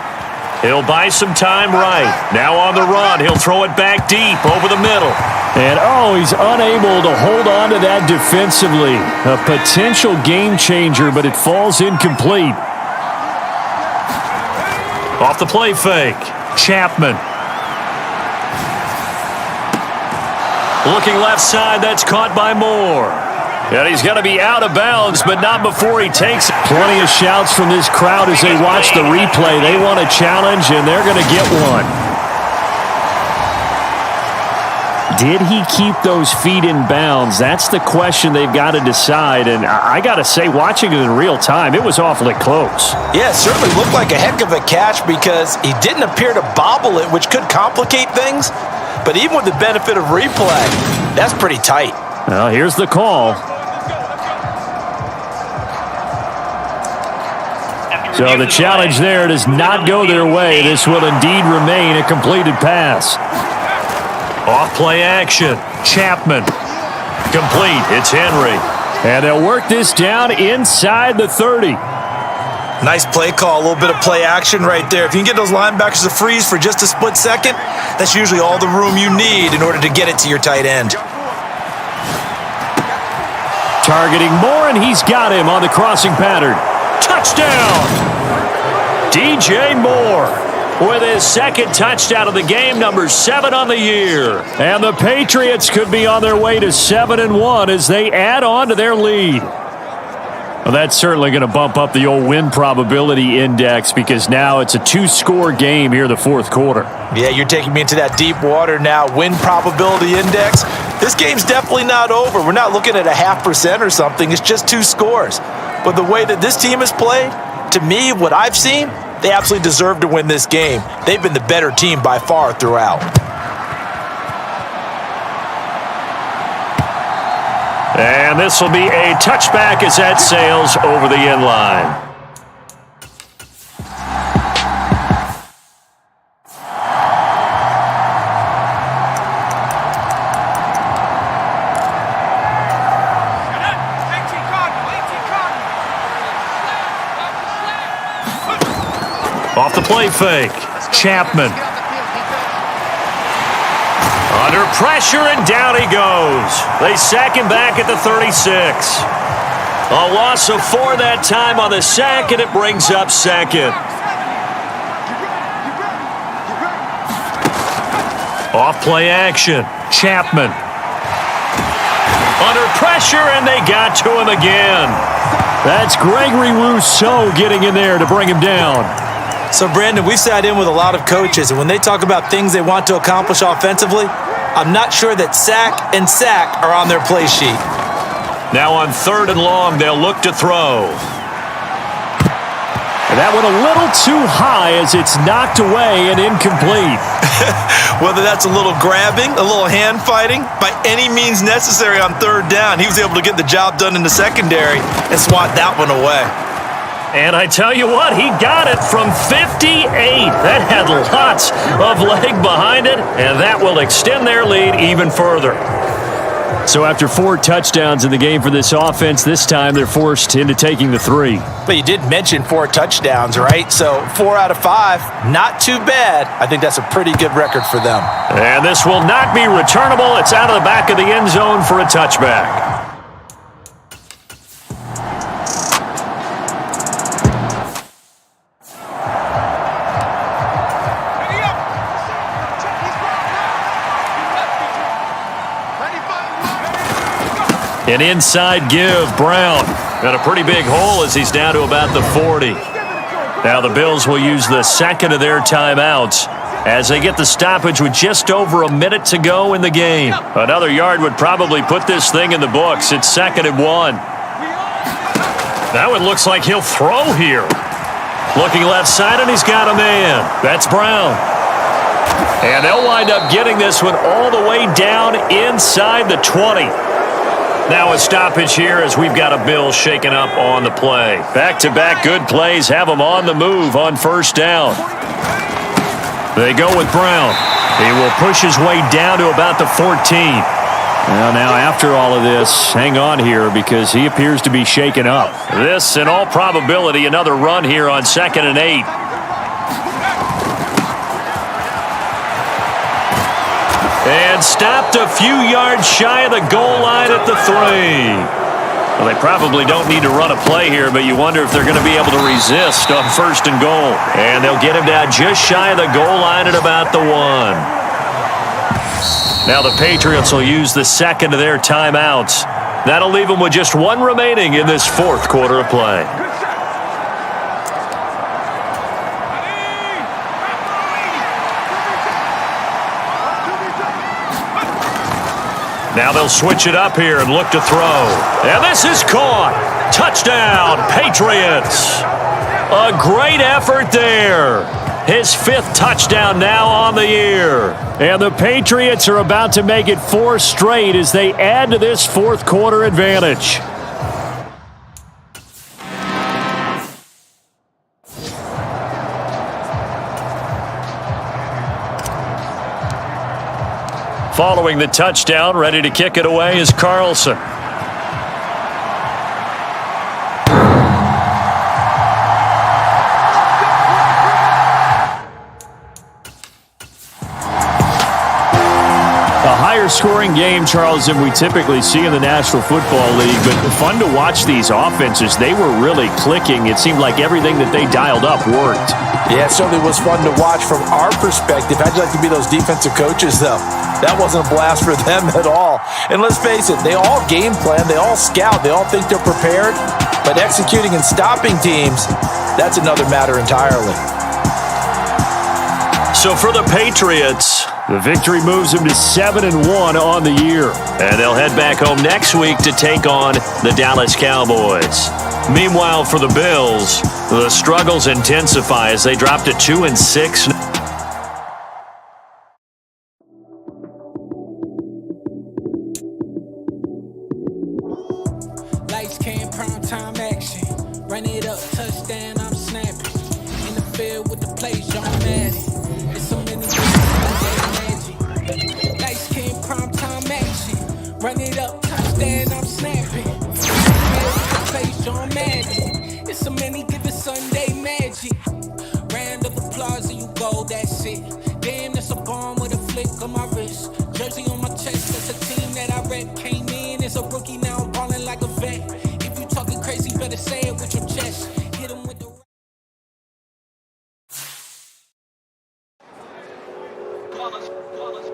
He'll buy some time right. Now on the run, he'll throw it back deep over the middle. And, he's unable to hold on to that defensively. A potential game changer, but it falls incomplete. Off the play fake. Chapman. Looking left side, that's caught by Moore. And he's going to be out of bounds, but not before he takes it. Plenty of shouts from this crowd as they watch the replay. They want a challenge, and they're going to get one. Did he keep those feet in bounds? That's the question they've got to decide. And I got to say, watching it in real time, it was awfully close. Yeah, it certainly looked like a heck of a catch because he didn't appear to bobble it, which could complicate things. But even with the benefit of replay, that's pretty tight. Well, here's the call. So the challenge there does not go their way. This will indeed remain a completed pass. Off play action. Chapman. Complete. It's Henry. And they'll work this down inside the 30. Nice play call, a little bit of play action right there. If you can get those linebackers to freeze for just a split second, that's usually all the room you need in order to get it to your tight end. Targeting Moore, and he's got him on the crossing pattern. Touchdown! DJ Moore with his second touchdown of the game, number 7 on the year. And the Patriots could be on their way to 7-1 as they add on to their lead. Well, that's certainly going to bump up the old win probability index because now it's a 2-score game here in the fourth quarter. Yeah, you're taking me into that deep water now. Win probability index. This game's definitely not over. We're not looking at a 0.5% or something. It's just 2 scores. But the way that this team has played, to me, what I've seen, they absolutely deserve to win this game. They've been the better team by far throughout. And this will be a touchback as that sails over the end line. Off the play fake. Chapman. Under pressure, and down he goes. They sack him back at the 36. A loss of 4 that time on the sack, and it brings up second. Off play action. Chapman. Under pressure, and they got to him again. That's Gregory Rousseau getting in there to bring him down. So, Brandon, we've sat in with a lot of coaches, and when they talk about things they want to accomplish offensively, I'm not sure that sack and sack are on their play sheet. Now on 3rd and long, they'll look to throw. And that went a little too high as it's knocked away and incomplete. Whether that's a little grabbing, a little hand fighting, by any means necessary on 3rd down, he was able to get the job done in the secondary and swat that one away. And I tell you what, he got it from 58. That had lots of leg behind it, and that will extend their lead even further. So after 4 touchdowns in the game for this offense, this time they're forced into taking the 3. But you did mention 4 touchdowns, right? So 4 out of 5, not too bad. I think that's a pretty good record for them. And this will not be returnable. It's out of the back of the end zone for a touchback. An inside give, Brown. Got a pretty big hole as he's down to about the 40. Now the Bills will use the second of their timeouts as they get the stoppage with just over a minute to go in the game. Another yard would probably put this thing in the books. It's 2nd and 1. Now it looks like he'll throw here. Looking left side, and he's got a man. That's Brown. And they'll wind up getting this one all the way down inside the 20. Now a stoppage here as we've got a Bill shaken up on the play. Back-to-back good plays have them on the move on 1st down. They go with Brown. He will push his way down to about the 14. Well, now after all of this, hang on here because he appears to be shaken up. This, in all probability, another run here on 2nd and 8. And stopped a few yards shy of the goal line at the 3. Well, they probably don't need to run a play here, but you wonder if they're going to be able to resist on 1st and goal. And they'll get him down just shy of the goal line at about the 1. Now the Patriots will use the second of their timeouts. That'll leave them with just 1 remaining in this 4th quarter of play. Now they'll switch it up here and look to throw. And this is caught. Touchdown, Patriots. A great effort there. His 5th touchdown now on the year. And the Patriots are about to make it 4 straight as they add to this 4th quarter advantage. Following the touchdown, ready to kick it away is Carlson. Scoring game, Charles, than we typically see in the National Football League, but fun to watch these offenses. They were really clicking. It seemed like everything that they dialed up worked. Yeah, it certainly was fun to watch from our perspective. How'd you like to be those defensive coaches, though? That wasn't a blast for them at all. And let's face it, they all game plan, they all scout, they all think they're prepared, but executing and stopping teams, that's another matter entirely. So for the Patriots, the victory moves them to 7-1 on the year. And they'll head back home next week to take on the Dallas Cowboys. Meanwhile, for the Bills, the struggles intensify as they drop to 2-6. Lights, cam, prime time action. Run it up, touchdown, I'm snapping. In the field with the plays, John Madden. It's so many magic. Lights, cam, prime time action. Run it up, touchdown, I'm snapping. In the field with the plays, John Madden. It's so many given Sunday magic. Round of applause and you go, that's it. Damn, that's a bomb with a flick on my wrist. Jersey on my chest, that's a team that I rep. Came in as a rookie, now I'm balling like a vet. If you talking crazy, better say it with your chest. Hit him with the...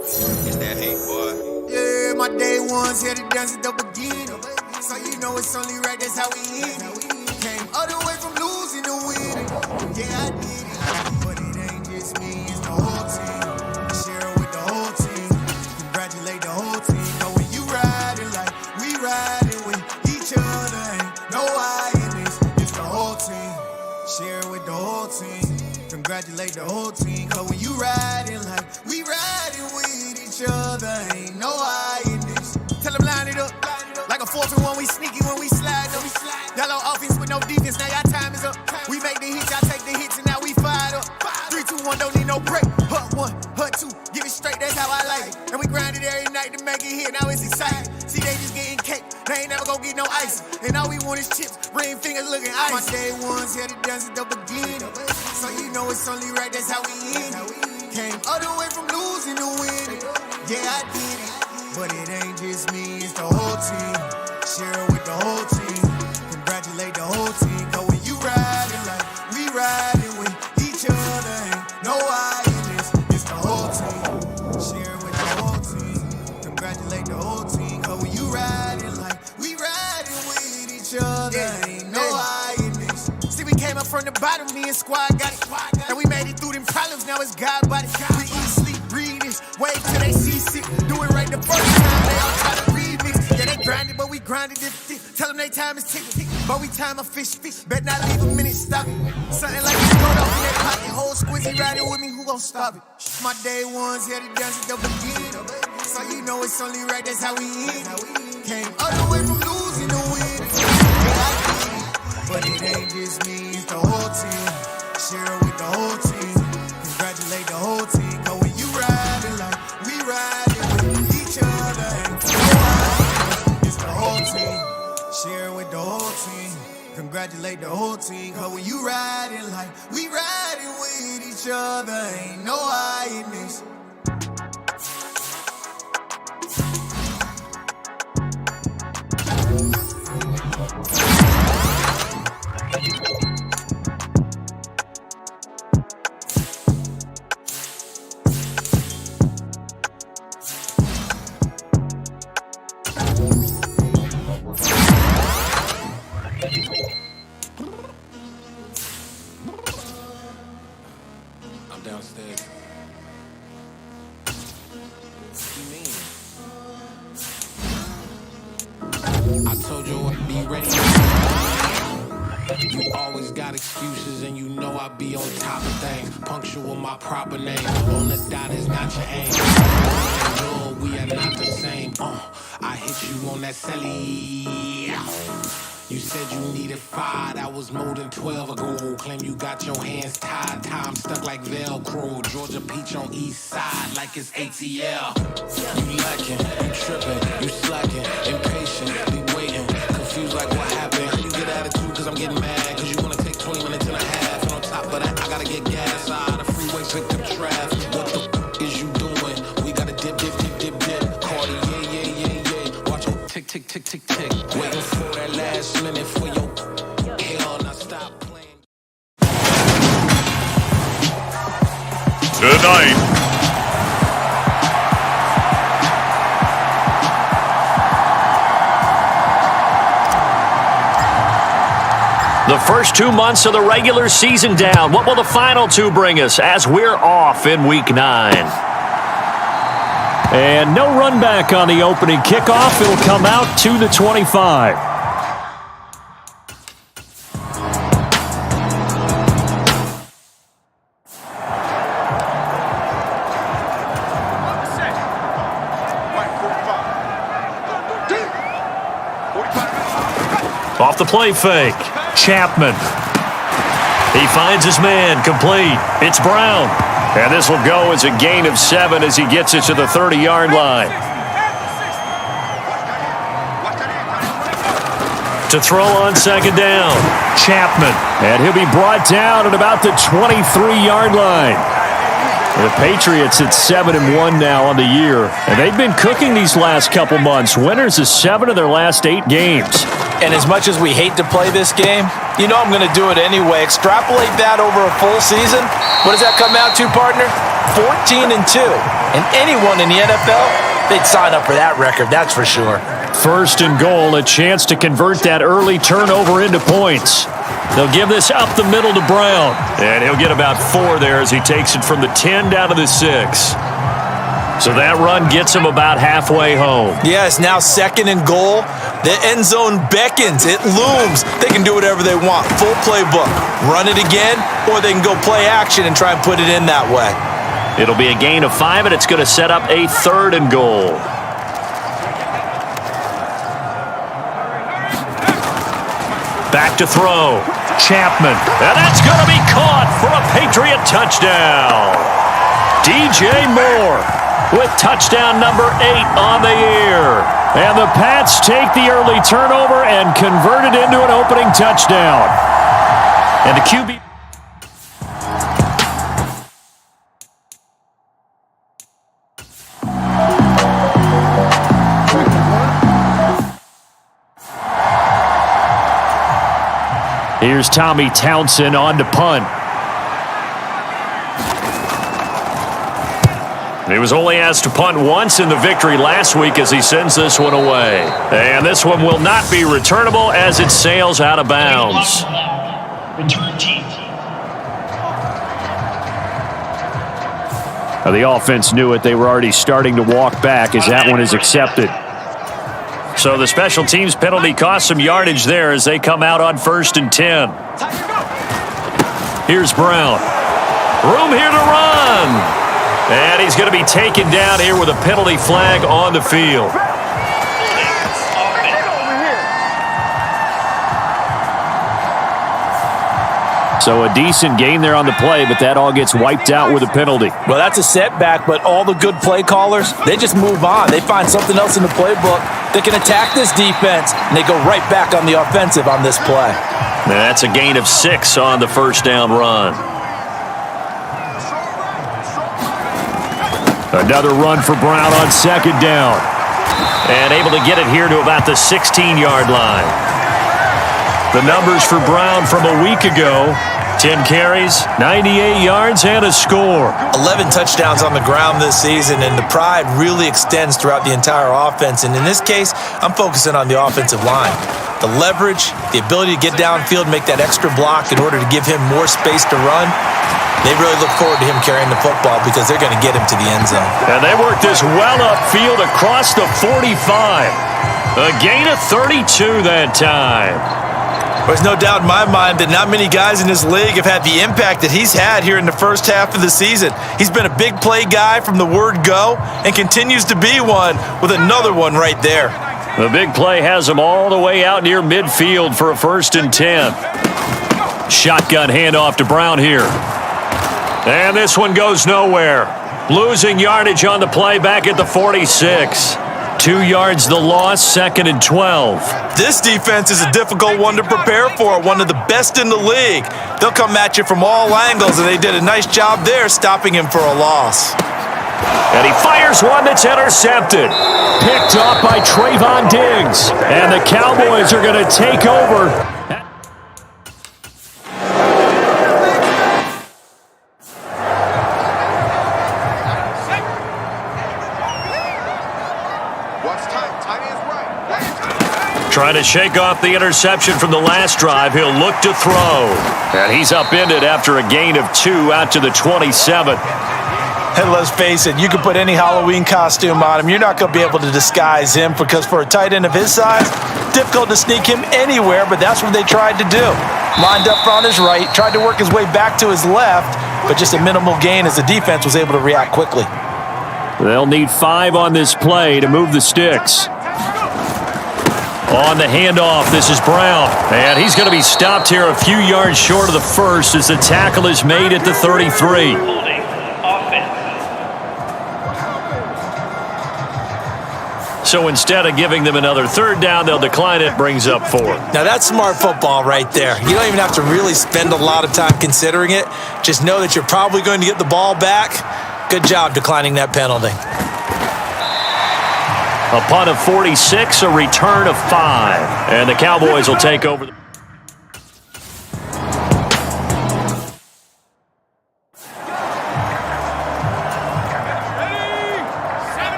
It's that hate, boy. Yeah, my day ones here to dance at the beginning. So you know it's only right, that's how we hit it. Came all the way from losing to winning. Yeah, I did it. But it ain't just me, it's the whole team. Share it with the whole team. Congratulate the whole team. Know when you riding like we riding with each other. Ain't no I in this, it's the whole team. Share it with the whole team. Congratulate the whole team. Cause when you riding like we riding with each other. Ain't no I in this. Tell them line it up. Like a 4-1, we sneaky when we slide up. Yellow offense with no defense, now y'all time is up. We make the hits, y'all take the hits, and now we fired up. 3, 2, 1, don't need no break. Hut 1, hut 2, give it straight, that's how I like it. And we grind it every night to make it hit, now it's exciting. See, they just getting cake, they ain't never gonna get no ice. And all we want is chips, ring fingers looking ice. My day ones here to dance at the beginning. So you know it's only right, that's how we end it. Came all the way from losing to winning. Yeah, I did it. But it ain't just me, it's the whole team. Share it with the whole team. Congratulate the whole team. Cause when you riding like we riding with each other. Ain't no I in this, it's the whole team. Share it with the whole team. Congratulate the whole team. Cause when you riding like we riding with each other. Ain't no I in this. See, we came up from the bottom, me and squad got it. And we made it through them problems, now it's God body. We eat, sleep, breathe this, wait till they see sick. Do it right the first time, they all try to remix. Yeah, they grinded, but we grinded it. Tell them they time is ticking, but we time a fish. Bet not leave a minute, stop it. Something like this going off in that pocket. Whole squizzy riding with me, who gon' stop it? My day ones here to dance at the beginning. So you know it's only right, that's how we end it. Came all the way from losing to winning. Yeah, I did it. But it ain't just me, it's the whole team. Share it with the whole team. Congratulate the whole team. Cause when you riding like we riding with each other. Ain't no I, it's the whole team. Share it with the whole team. Congratulate the whole team. Cause when you riding like we riding with each other. Ain't no I in this. I'm downstairs. What you mean? I told you I'd be ready. You always got excuses and you know I be on top of things. Punctual my proper name. On the dot is not your aim. No, we are not the same. I hit you on that celly. You said you needed 5, that was more than 12 ago. Claim you got your hands tied, time stuck like Velcro. Georgia Peach on east side like it's ATL. You lacking, you tripping, you slacking, impatient, be waiting, confused like what happened. You get attitude cause I'm getting mad, cause you wanna take 20 minutes and a half. And on top of that, I gotta get gas out of the freeway, pick up traffic. What the is you doing? We gotta dip, Cardi, yeah. Watch your tick, tick, tick, tick, tick. Waiting for that last minute for your hell, now stop playing. Tonight, the first 2 months of the regular season down. What will the final 2 bring us as we're off in Week 9? And no run back on the opening kickoff. It'll come out to the 25. Off the play fake. Chapman. He finds his man, complete. It's Brown. And this will go as a gain of 7 as he gets it to the 30-yard line. To throw on second down, Chapman. And he'll be brought down at about the 23-yard line. The Patriots at 7-1 now on the year. And they've been cooking these last couple months. Winners of 7 of their last 8 games. And as much as we hate to play this game, you know I'm going to do it anyway. Extrapolate that over a full season. What does that come out to, partner? 14-2. And anyone in the NFL, they'd sign up for that record, that's for sure. First and goal, a chance to convert that early turnover into points. They'll give this up the middle to Brown. And he'll get about 4 there as he takes it from the 10 down to the 6. So that run gets him about halfway home. Yes, now second and goal. The end zone beckons. It looms. They can do whatever they want. Full playbook. Run it again, or they can go play action and try and put it in that way. It'll be a gain of 5, and it's going to set up a 3rd and goal. Back to throw. Chapman. And that's going to be caught for a Patriot touchdown. DJ Moore with touchdown number 8 on the year. And the Pats take the early turnover and convert it into an opening touchdown. And the QB... Here's Tommy Townsend on to punt. He was only asked to punt once in the victory last week as he sends this one away. And this one will not be returnable as it sails out of bounds. Return team. Now the offense knew it. They were already starting to walk back as that one is accepted. So the special teams penalty cost some yardage there as they come out on 1st and 10. Here's Brown. Room here to run. And he's going to be taken down here with a penalty flag on the field. So a decent gain there on the play, but that all gets wiped out with a penalty. Well, that's a setback, but all the good play callers, they just move on. They find something else in the playbook that can attack this defense, and they go right back on the offensive on this play. And that's a gain of 6 on the first down run. Another run for Brown on second down. And able to get it here to about the 16-yard line. The numbers for Brown from a week ago: 10 carries, 98 yards, and a score. 11 touchdowns on the ground this season, and the pride really extends throughout the entire offense. And in this case, I'm focusing on the offensive line. The leverage, the ability to get downfield, make that extra block in order to give him more space to run. They really look forward to him carrying the football because they're going to get him to the end zone. And they work this well upfield across the 45. A gain of 32 that time. There's no doubt in my mind that not many guys in this league have had the impact that he's had here in the first half of the season. He's been a big play guy from the word go and continues to be one with another one right there. The big play has him all the way out near midfield for a 1st and 10. Shotgun handoff to Brown here. And this one goes nowhere. Losing yardage on the play back at the 46. 2 yards the loss, 2nd and 12. This defense is a difficult one to prepare for, one of the best in the league. They'll come at you from all angles, and they did a nice job there stopping him for a loss. And he fires one that's intercepted. Picked off by Trayvon Diggs. And the Cowboys are going to take over. Trying to shake off the interception from the last drive. He'll look to throw. And he's upended after a gain of 2 out to the 27. And let's face it, you can put any Halloween costume on him. You're not going to be able to disguise him because for a tight end of his size, difficult to sneak him anywhere, but that's what they tried to do. Lined up on his right, tried to work his way back to his left, but just a minimal gain as the defense was able to react quickly. They'll need 5 on this play to move the sticks. On the handoff, this is Brown. And he's going to be stopped here a few yards short of the first as the tackle is made at the 33. So instead of giving them another 3rd down, they'll decline it, brings up 4. Now that's smart football right there. You don't even have to really spend a lot of time considering it. Just know that you're probably going to get the ball back. Good job declining that penalty. A punt of 46, a return of 5. And the Cowboys will take over.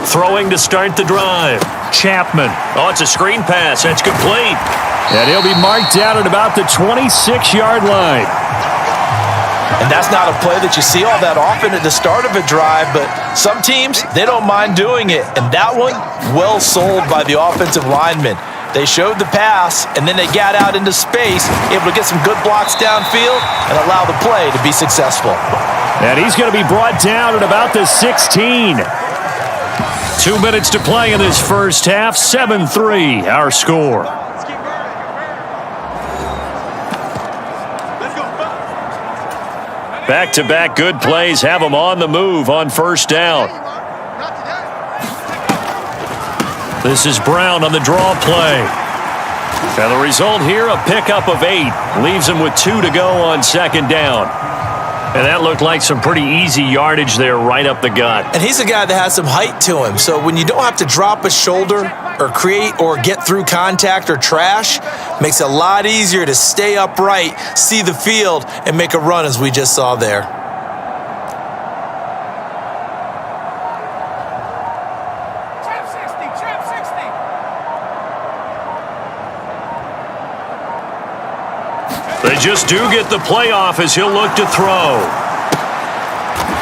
Throwing to start the drive. Chapman. Oh, it's a screen pass. That's complete. And he'll be marked down at about the 26-yard line. And that's not a play that you see all that often at the start of a drive, but some teams, they don't mind doing it. And that one, well sold by the offensive linemen. They showed the pass, and then they got out into space, able to get some good blocks downfield and allow the play to be successful. And he's going to be brought down at about the 16. 2 minutes to play in this first half, 7-3, our score. Back-to-back good plays have them on the move on 1st down. This is Brown on the draw play. And the result here, a pickup of 8. Leaves him with 2 to go on 2nd down. And that looked like some pretty easy yardage there right up the gut. And he's a guy that has some height to him. So when you don't have to drop a shoulder or create or get through contact or trash, makes it a lot easier to stay upright, see the field, and make a run as we just saw there. They just do get the playoff as he'll look to throw.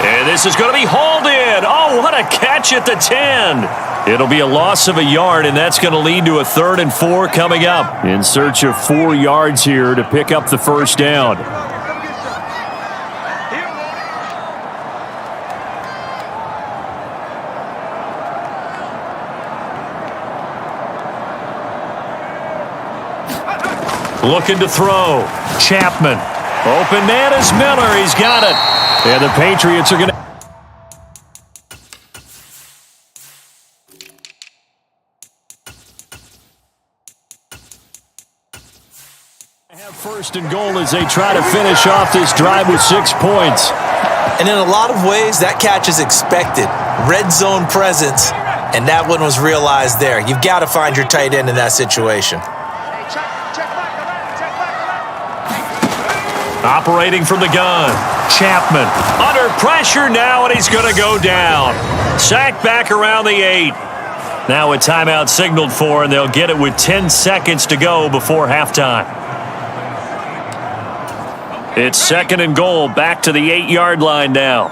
And this is going to be hauled in. Oh, what a catch at the 10. It'll be a loss of a yard, and that's going to lead to a 3rd and 4 coming up. In search of 4 yards here to pick up the 1st down. Looking to throw. Chapman. Open man is Miller. He's got it. And the Patriots are going to have 1st and goal as they try to finish off this drive with 6 points. And in a lot of ways, that catch is expected. Red zone presence, and that one was realized there. You've got to find your tight end in that situation. Operating from the gun. Chapman under pressure now, and he's going to go down. Sacked back around the 8. Now a timeout signaled for, and they'll get it with 10 seconds to go before halftime. It's 2nd and goal, back to the 8-yard line now.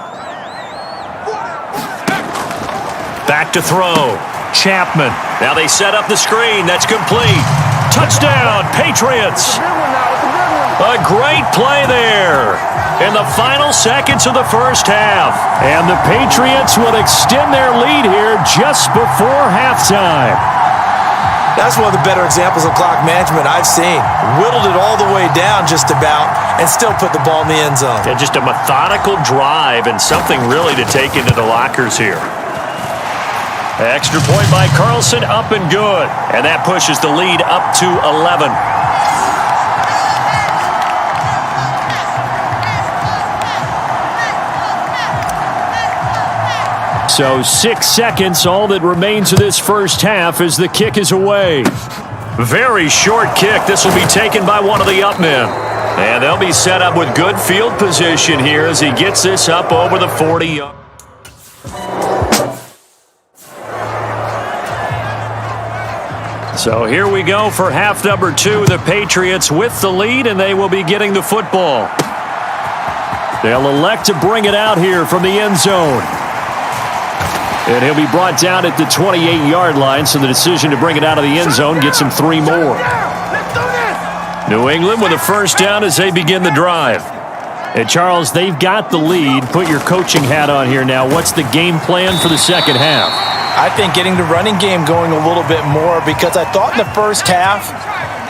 Back to throw. Chapman. Now they set up the screen. That's complete. Touchdown, Patriots. It's a good one now. It's a good one. A great play there in the final seconds of the first half. And the Patriots will extend their lead here just before halftime. That's one of the better examples of clock management I've seen. Whittled it all the way down just about and still put the ball in the end zone. Yeah, just a methodical drive and something really to take into the lockers here. Extra point by Carlson, up and good. And that pushes the lead up to 11. So 6 seconds, all that remains of this first half as the kick is away. Very short kick. This will be taken by one of the up men. And they'll be set up with good field position here as he gets this up over the 40. So here we go for half number 2. The Patriots with the lead, and they will be getting the football. They'll elect to bring it out here from the end zone. And he'll be brought down at the 28-yard line, so the decision to bring it out of the end zone gets him 3 more. New England with a first down as they begin the drive. And Charles, they've got the lead. Put your coaching hat on here now. What's the game plan for the second half? I think getting the running game going a little bit more, because I thought in the first half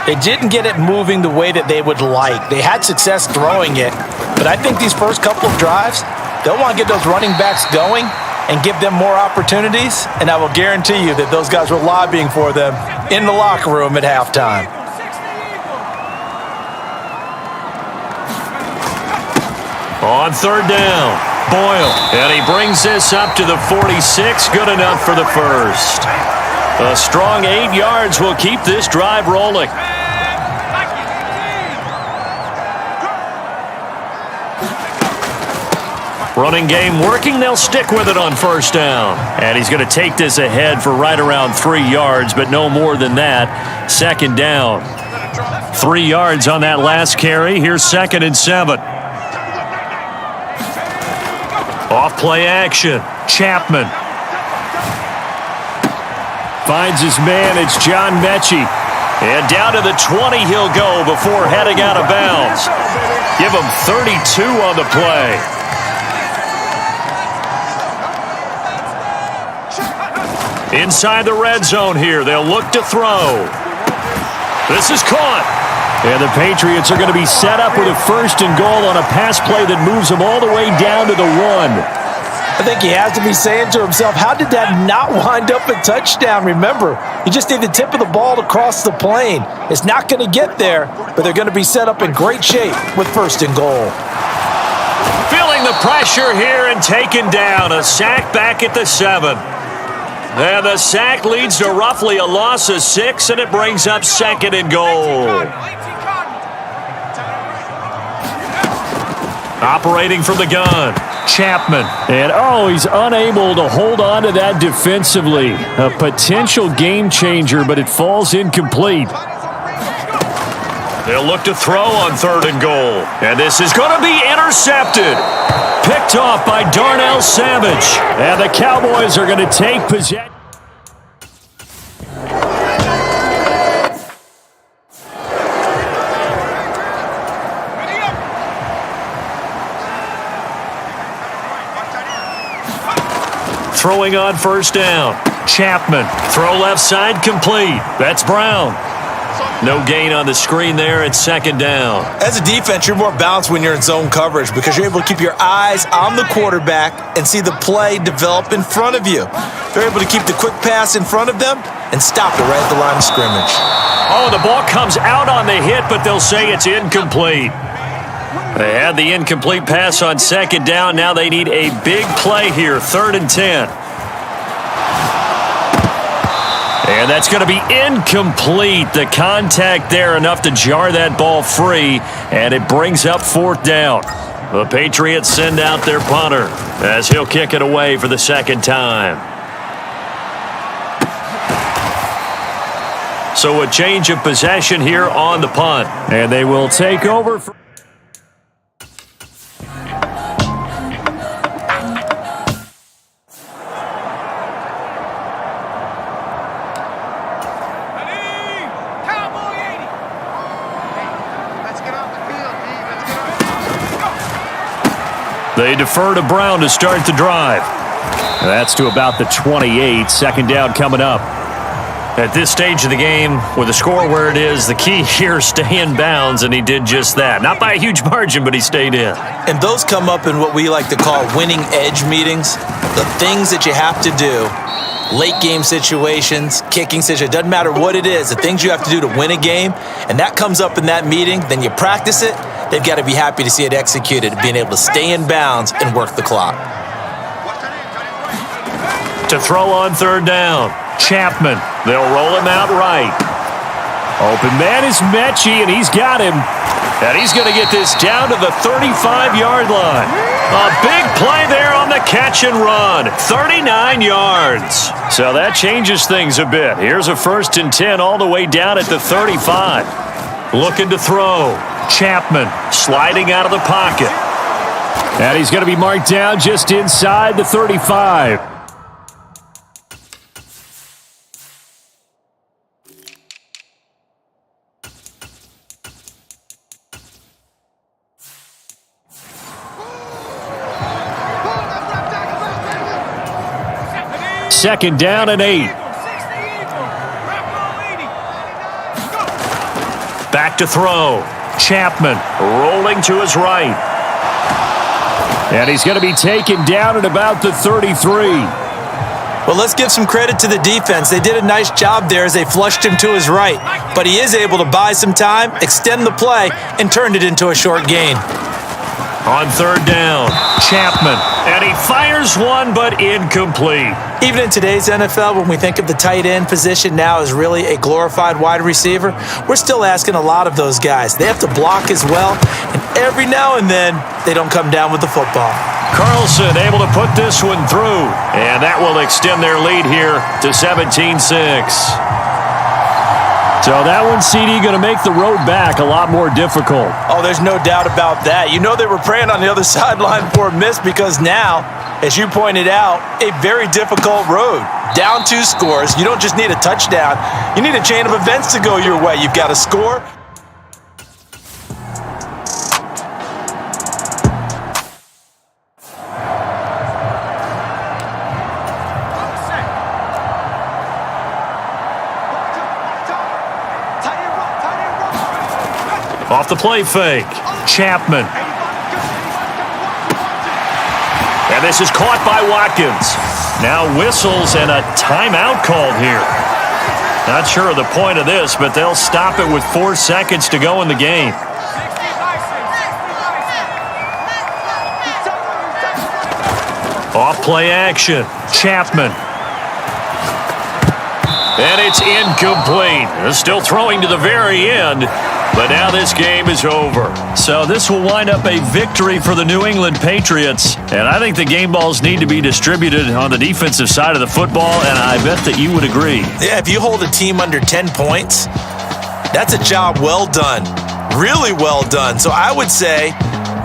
they didn't get it moving the way that they would like. They had success throwing it, but I think these first couple of drives, they'll want to get those running backs going and give them more opportunities, and I will guarantee you that those guys were lobbying for them in the locker room at halftime. On third down, Boyle, and he brings this up to the 46, good enough for the first. A strong 8 yards will keep this drive rolling. Running game working, they'll stick with it on first down. And he's going to take this ahead for right around 3 yards, but no more than that. Second down. 3 yards on that last carry. Here's 2nd and 7. Off play action. Chapman. Finds his man. It's John Mechie. And down to the 20 he'll go before heading out of bounds. Give him 32 on the play. Inside the red zone here. They'll look to throw. This is caught. And the Patriots are going to be set up with a 1st and goal on a pass play that moves them all the way down to the 1. I think he has to be saying to himself, how did that not wind up a touchdown? Remember, you just need the tip of the ball to cross the plane. It's not going to get there, but they're going to be set up in great shape with 1st and goal. Feeling the pressure here and taken down. A sack back at the 7. And the sack leads to roughly a loss of 6, and it brings up 2nd and goal. Operating from the gun, Chapman. And, he's unable to hold on to that defensively. A potential game changer, but it falls incomplete. They'll look to throw on 3rd and goal. And this is going to be intercepted. Picked off by Darnell Savage. And the Cowboys are going to take possession. Throwing on first down. Chapman. Throw left side complete. That's Brown. No gain on the screen there at 2nd down. As a defense, you're more balanced when you're in zone coverage because you're able to keep your eyes on the quarterback and see the play develop in front of you. They're able to keep the quick pass in front of them and stop it right at the line of scrimmage. Oh, the ball comes out on the hit, but they'll say it's incomplete. They had the incomplete pass on 2nd down. Now they need a big play here, 3rd and 10. And that's going to be incomplete. The contact there enough to jar that ball free, and it brings up 4th down. The Patriots send out their punter as he'll kick it away for the 2nd time. So a change of possession here on the punt. And they will take over. They defer to Brown to start the drive. That's to about the 28. Second down coming up. At this stage of the game, with the score where it is, the key here is stay in bounds, and he did just that. Not by a huge margin, but he stayed in. And those come up in what we like to call winning edge meetings. The things that you have to do, late game situations, kicking situations, doesn't matter what it is, the things you have to do to win a game, and that comes up in that meeting, then you practice it, they've got to be happy to see it executed, being able to stay in bounds and work the clock. To throw on third down, Chapman. They'll roll him out right. Open man is Mechie, and he's got him. And he's going to get this down to the 35-yard line. A big play there on the catch and run. 39 yards. So that changes things a bit. Here's a 1st and 10 all the way down at the 35. Looking to throw. Chapman sliding out of the pocket. And he's going to be marked down just inside the 35. Second down and 8. Back to throw. Chapman rolling to his right. And he's going to be taken down at about the 33. Well, let's give some credit to the defense. They did a nice job there as they flushed him to his right. But he is able to buy some time, extend the play, and turned it into a short gain. On third down, Chapman. And he fires one, but incomplete. Even in today's NFL, when we think of the tight end position now as really a glorified wide receiver, we're still asking a lot of those guys. They have to block as well, and every now and then, they don't come down with the football. Carlson able to put this one through, and that will extend their lead here to 17-6. So that one, CD, going to make the road back a lot more difficult. Oh, there's no doubt about that. You know they were praying on the other sideline for a miss because now, as you pointed out, a very difficult road. Down 2 scores. You don't just need a touchdown. You need a chain of events to go your way. You've got to score. Off the play fake, Chapman. And this is caught by Watkins. Now whistles and a timeout called here. Not sure of the point of this, but they'll stop it with 4 seconds to go in the game. Off play action, Chapman. And it's incomplete. They're still throwing to the very end. But now this game is over. So this will wind up a victory for the New England Patriots. And I think the game balls need to be distributed on the defensive side of the football, and I bet that you would agree. Yeah, if you hold a team under 10 points, that's a job well done. Really well done. So I would say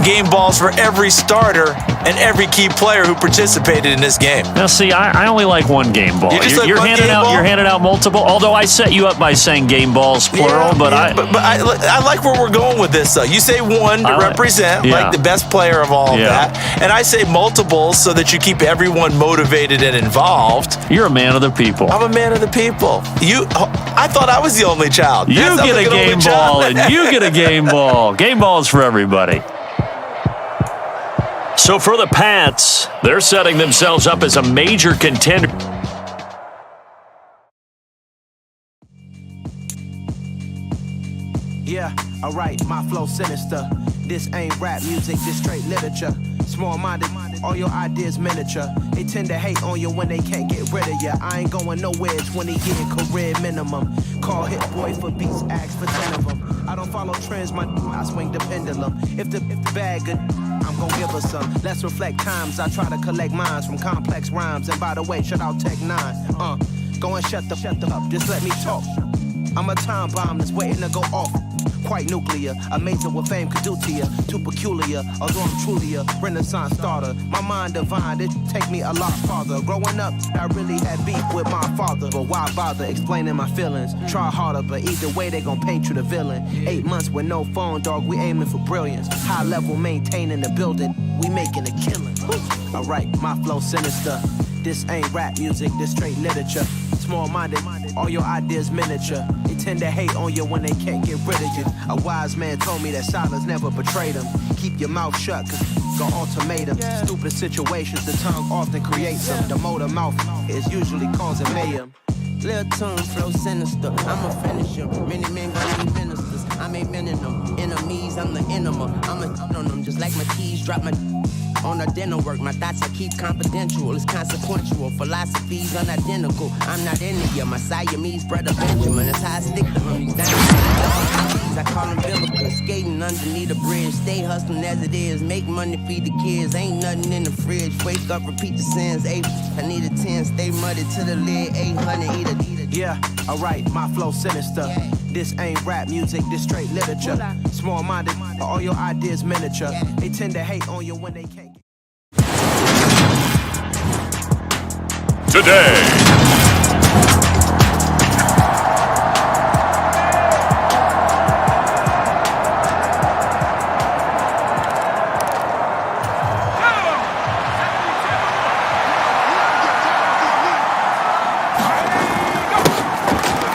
game balls for every starter and every key player who participated in this game. Now, see, I only like one game ball. You're handing out multiple. Although I set you up by saying game balls plural, but I like where we're going with this. Though you say one to represent like the best player of all of that, and I say multiples so that you keep everyone motivated and involved. You're a man of the people. I'm a man of the people. I thought I was the only child. You get a game ball, and you get a game ball. Game balls for everybody. So for the Pats, they're setting themselves up as a major contender. Yeah, alright, my flow sinister. This ain't rap music, this straight literature. Small-minded, all your ideas miniature. They tend to hate on you when they can't get rid of you. I ain't going nowhere, 20-year career minimum. Call Hit Boy for beats, ask for 10 of them. I don't follow trends, I swing the pendulum. If the bag good, I'm gon' give her some. Let's reflect times, I try to collect minds from complex rhymes. And by the way, shout out Tech 9. Go and shut the up, just let me talk. I'm a time bomb that's waiting to go off. Quite nuclear, amazing what fame could do to you. Too peculiar, although I'm truly a renaissance starter. My mind divine, it take me a lot farther. Growing up, I really had beef with my father. But why bother explaining my feelings? Try harder, but either way they gon' paint you the villain. 8 months with no phone, dog, we aiming for brilliance. High level maintaining the building. we making a killing. Alright, my flow sinister. This ain't rap music, this straight literature. Small-minded, all your ideas miniature. They tend to hate on you when they can't get rid of you. A wise man told me that silence never betrayed them. Keep your mouth shut, cause go ultimatum. Stupid situations, the tongue often creates them. The motor mouth is usually causing mayhem. Lil' tune, flow sinister, I'm a finisher. Many men gonna be ministers, I'm a men in them. Enemies, I'm the enema. I'm a on them, just like my keys, drop my on a dinner work. My thoughts I keep confidential, it's consequential. Philosophies unidentical, I'm not into you. My Siamese brother Benjamin, that's how I stick to him. These dynasties, I call them biblical. Skating underneath the bridge, stay hustling as it is. Make money, feed the kids, ain't nothing in the fridge. Wake up, repeat the sins, I need a 10, stay muddy to the lid, 800, eat a. Yeah, alright, my flow sinister. This ain't rap music, this straight literature. Small-minded, all your ideas miniature. They tend to hate on you when they can't. Today.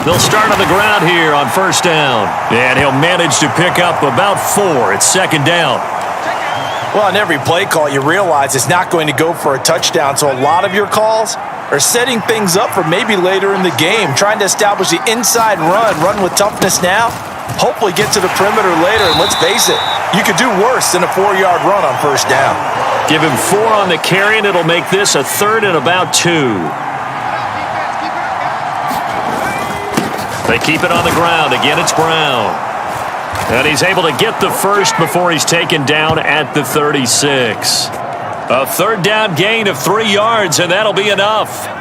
They'll start on the ground here on first down. And he'll manage to pick up about 4. It's second down. Well, on every play call, you realize it's not going to go for a touchdown. So a lot of your calls are setting things up for maybe later in the game, trying to establish the inside run with toughness now, hopefully get to the perimeter later. And let's face it, you could do worse than a 4-yard run on first down. Give him 4 on the carry, and it'll make this a 3rd and about 2. They keep it on the ground. Again, it's Brown. And he's able to get the first before he's taken down at the 36. A 3rd down gain of 3 yards, and that'll be enough.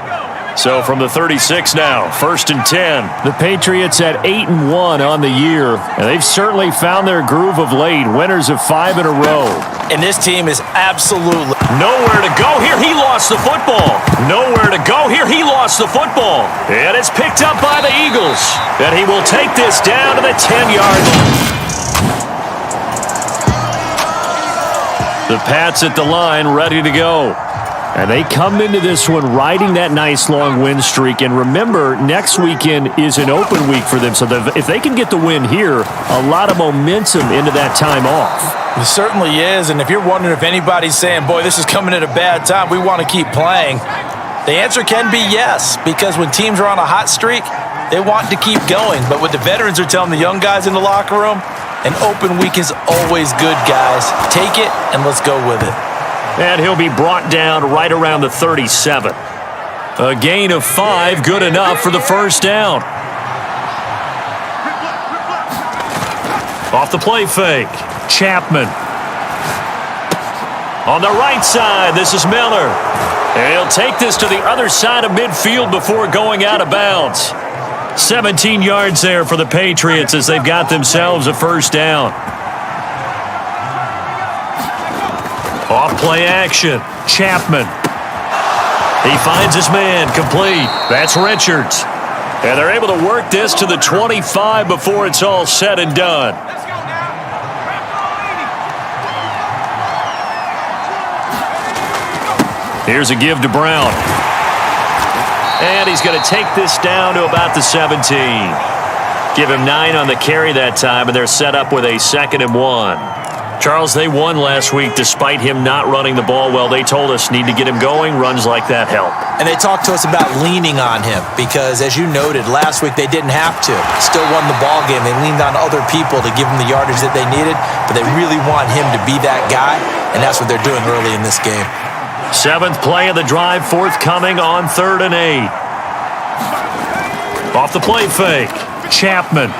So from the 36 now, 1st and 10. The Patriots at 8-1 on the year, and they've certainly found their groove of late. Winners of 5 in a row. And this team is absolutely nowhere to go here. He lost the football. Nowhere to go here. He lost the football. And it's picked up by the Eagles. And he will take this down to the 10-yard line. The Pats at the line, ready to go. And they come into this one riding that nice long win streak. And remember, next weekend is an open week for them. So if they can get the win here, a lot of momentum into that time off. It certainly is. And if you're wondering if anybody's saying, boy, this is coming at a bad time, we want to keep playing, the answer can be yes. Because when teams are on a hot streak, they want to keep going. But what the veterans are telling the young guys in the locker room, an open week is always good, guys. Take it and let's go with it. And he'll be brought down right around the 37. A gain of 5, good enough for the first down. Off the play fake, Chapman. On the right side, this is Miller. And he'll take this to the other side of midfield before going out of bounds. 17 yards there for the Patriots as they've got themselves a first down. Off play action, Chapman. He finds his man, complete. That's Richards. And they're able to work this to the 25 before it's all said and done. Here's a give to Brown. And he's going to take this down to about the 17. Give him 9 on the carry that time, and they're set up with a 2nd and 1. Charles, they won last week despite him not running the ball well. They told us need to get him going. Runs like that help. And they talked to us about leaning on him because, as you noted, last week they didn't have to. Still won the ball game. They leaned on other people to give them the yardage that they needed, but they really want him to be that guy, and that's what they're doing early in this game. 7th play of the drive, forthcoming on 3rd and 8. Off the play fake, Chapman.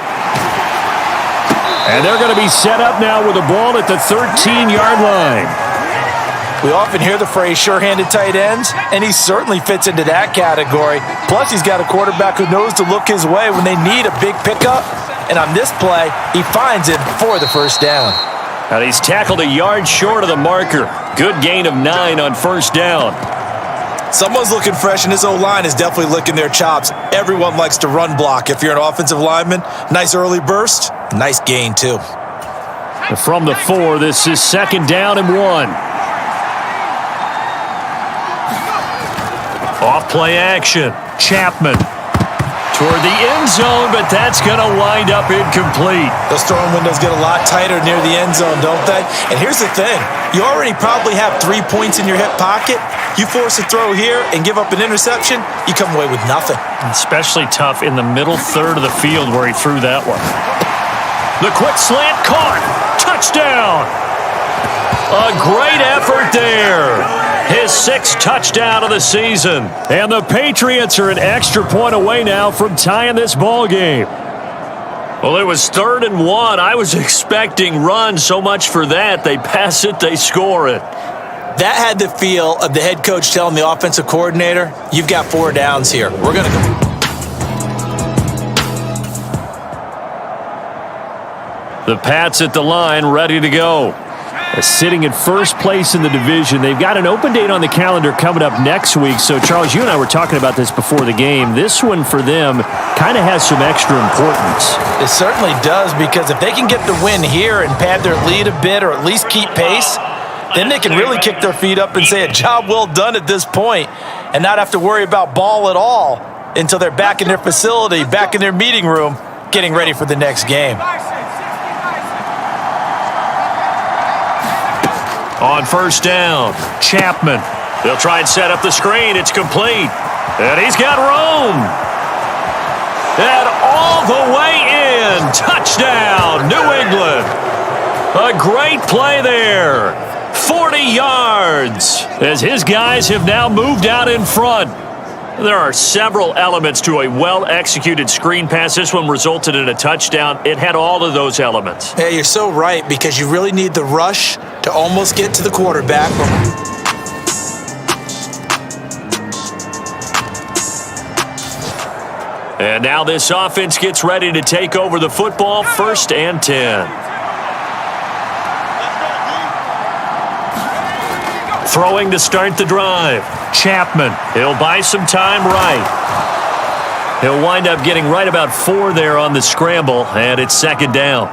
And they're going to be set up now with the ball at the 13-yard line. We often hear the phrase sure-handed tight ends, and he certainly fits into that category. Plus, he's got a quarterback who knows to look his way when they need a big pickup. And on this play, he finds it for the first down. And he's tackled a yard short of the marker. Good gain of 9 on first down. Someone's looking fresh, and his O-line is definitely licking their chops. Everyone likes to run block. If you're an offensive lineman, nice early burst, nice gain too. From the 4, this is 2nd down and 1. Off play action. Chapman toward the end zone, but that's going to wind up incomplete. Those throwing windows get a lot tighter near the end zone, don't they? And here's the thing. You already probably have 3 points in your hip pocket. You force a throw here and give up an interception, you come away with nothing. Especially tough in the middle third of the field where he threw that one. The quick slant caught. Touchdown. A great effort there. His 6th touchdown of the season. And the Patriots are an extra point away now from tying this ball game. Well, it was 3rd and 1. I was expecting run, so much for that. They pass it, they score it. That had the feel of the head coach telling the offensive coordinator, you've got 4 downs here. We're going to go. The Pats at the line, ready to go. Sitting in first place in the division. They've got an open date on the calendar coming up next week. So, Charles, you and I were talking about this before the game. This one for them kind of has some extra importance. It certainly does, because if they can get the win here and pad their lead a bit or at least keep pace, then they can really kick their feet up and say a job well done at this point and not have to worry about ball at all until they're back in their facility, back in their meeting room, getting ready for the next game. On first down, Chapman. They'll try and set up the screen. It's complete. And he's got room. And all the way in. Touchdown, New England. A great play there. 40 yards as his guys have now moved out in front. There are several elements to a well-executed screen pass. This one resulted in a touchdown. It had all of those elements. Yeah, you're so right, because you really need the rush to almost get to the quarterback. And now this offense gets ready to take over the football. 1st and 10. Throwing to start the drive. Chapman. He'll buy some time right. He'll wind up getting right about 4 there on the scramble, and it's 2nd down.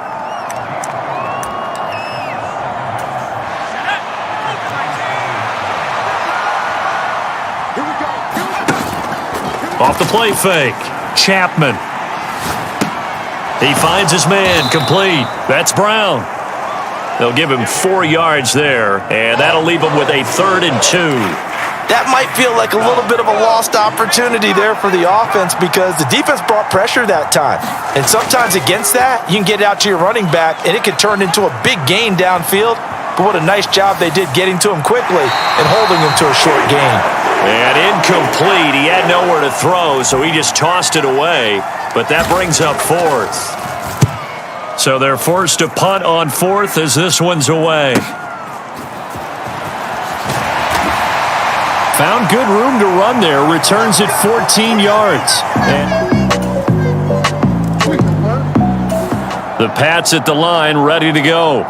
Off the play fake. Chapman. He finds his man, complete. That's Brown. They'll give him 4 yards there, and that'll leave him with a 3rd and 2. That might feel like a little bit of a lost opportunity there for the offense, because the defense brought pressure that time. And sometimes against that, you can get out to your running back, and it could turn into a big gain downfield. But what a nice job they did getting to him quickly and holding him to a short gain. And incomplete. He had nowhere to throw, so he just tossed it away. But that brings up 4th. So they're forced to punt on 4th as this one's away. Found good room to run there. Returns it 14 yards. And the Pats at the line, ready to go.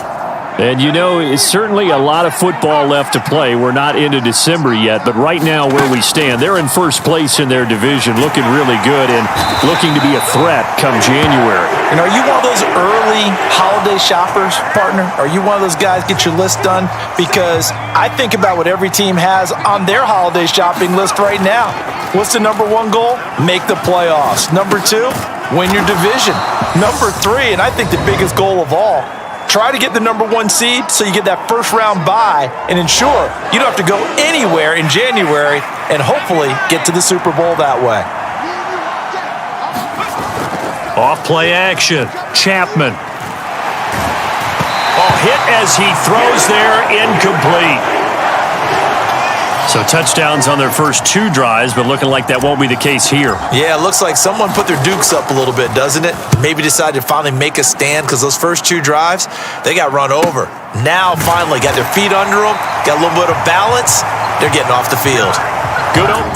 And, you know, it's certainly a lot of football left to play. We're not into December yet, but right now where we stand, they're in first place in their division, looking really good and looking to be a threat come January. And are you one of those early holiday shoppers, partner? Are you one of those guys get your list done? Because I think about what every team has on their holiday shopping list right now. What's the number 1 goal? Make the playoffs. Number 2, win your division. Number 3, and I think the biggest goal of all, try to get the number 1 seed so you get that first round bye and ensure you don't have to go anywhere in January and hopefully get to the Super Bowl that way. Off play action. Chapman. Oh, hit as he throws there, incomplete. So touchdowns on their first 2 drives, but looking like that won't be the case here. Yeah, it looks like someone put their dukes up a little bit, doesn't it? Maybe decided to finally make a stand, because those first 2 drives, they got run over. Now finally got their feet under them, got a little bit of balance. They're getting off the field. Good open.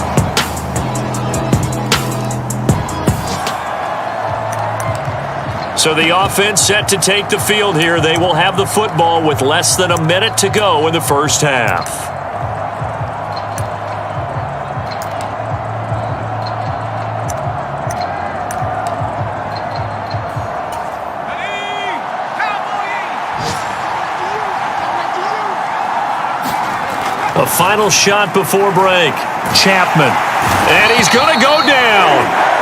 So the offense set to take the field here. They will have the football with less than a minute to go in the first half. A final shot before break. Chapman. And he's going to go down.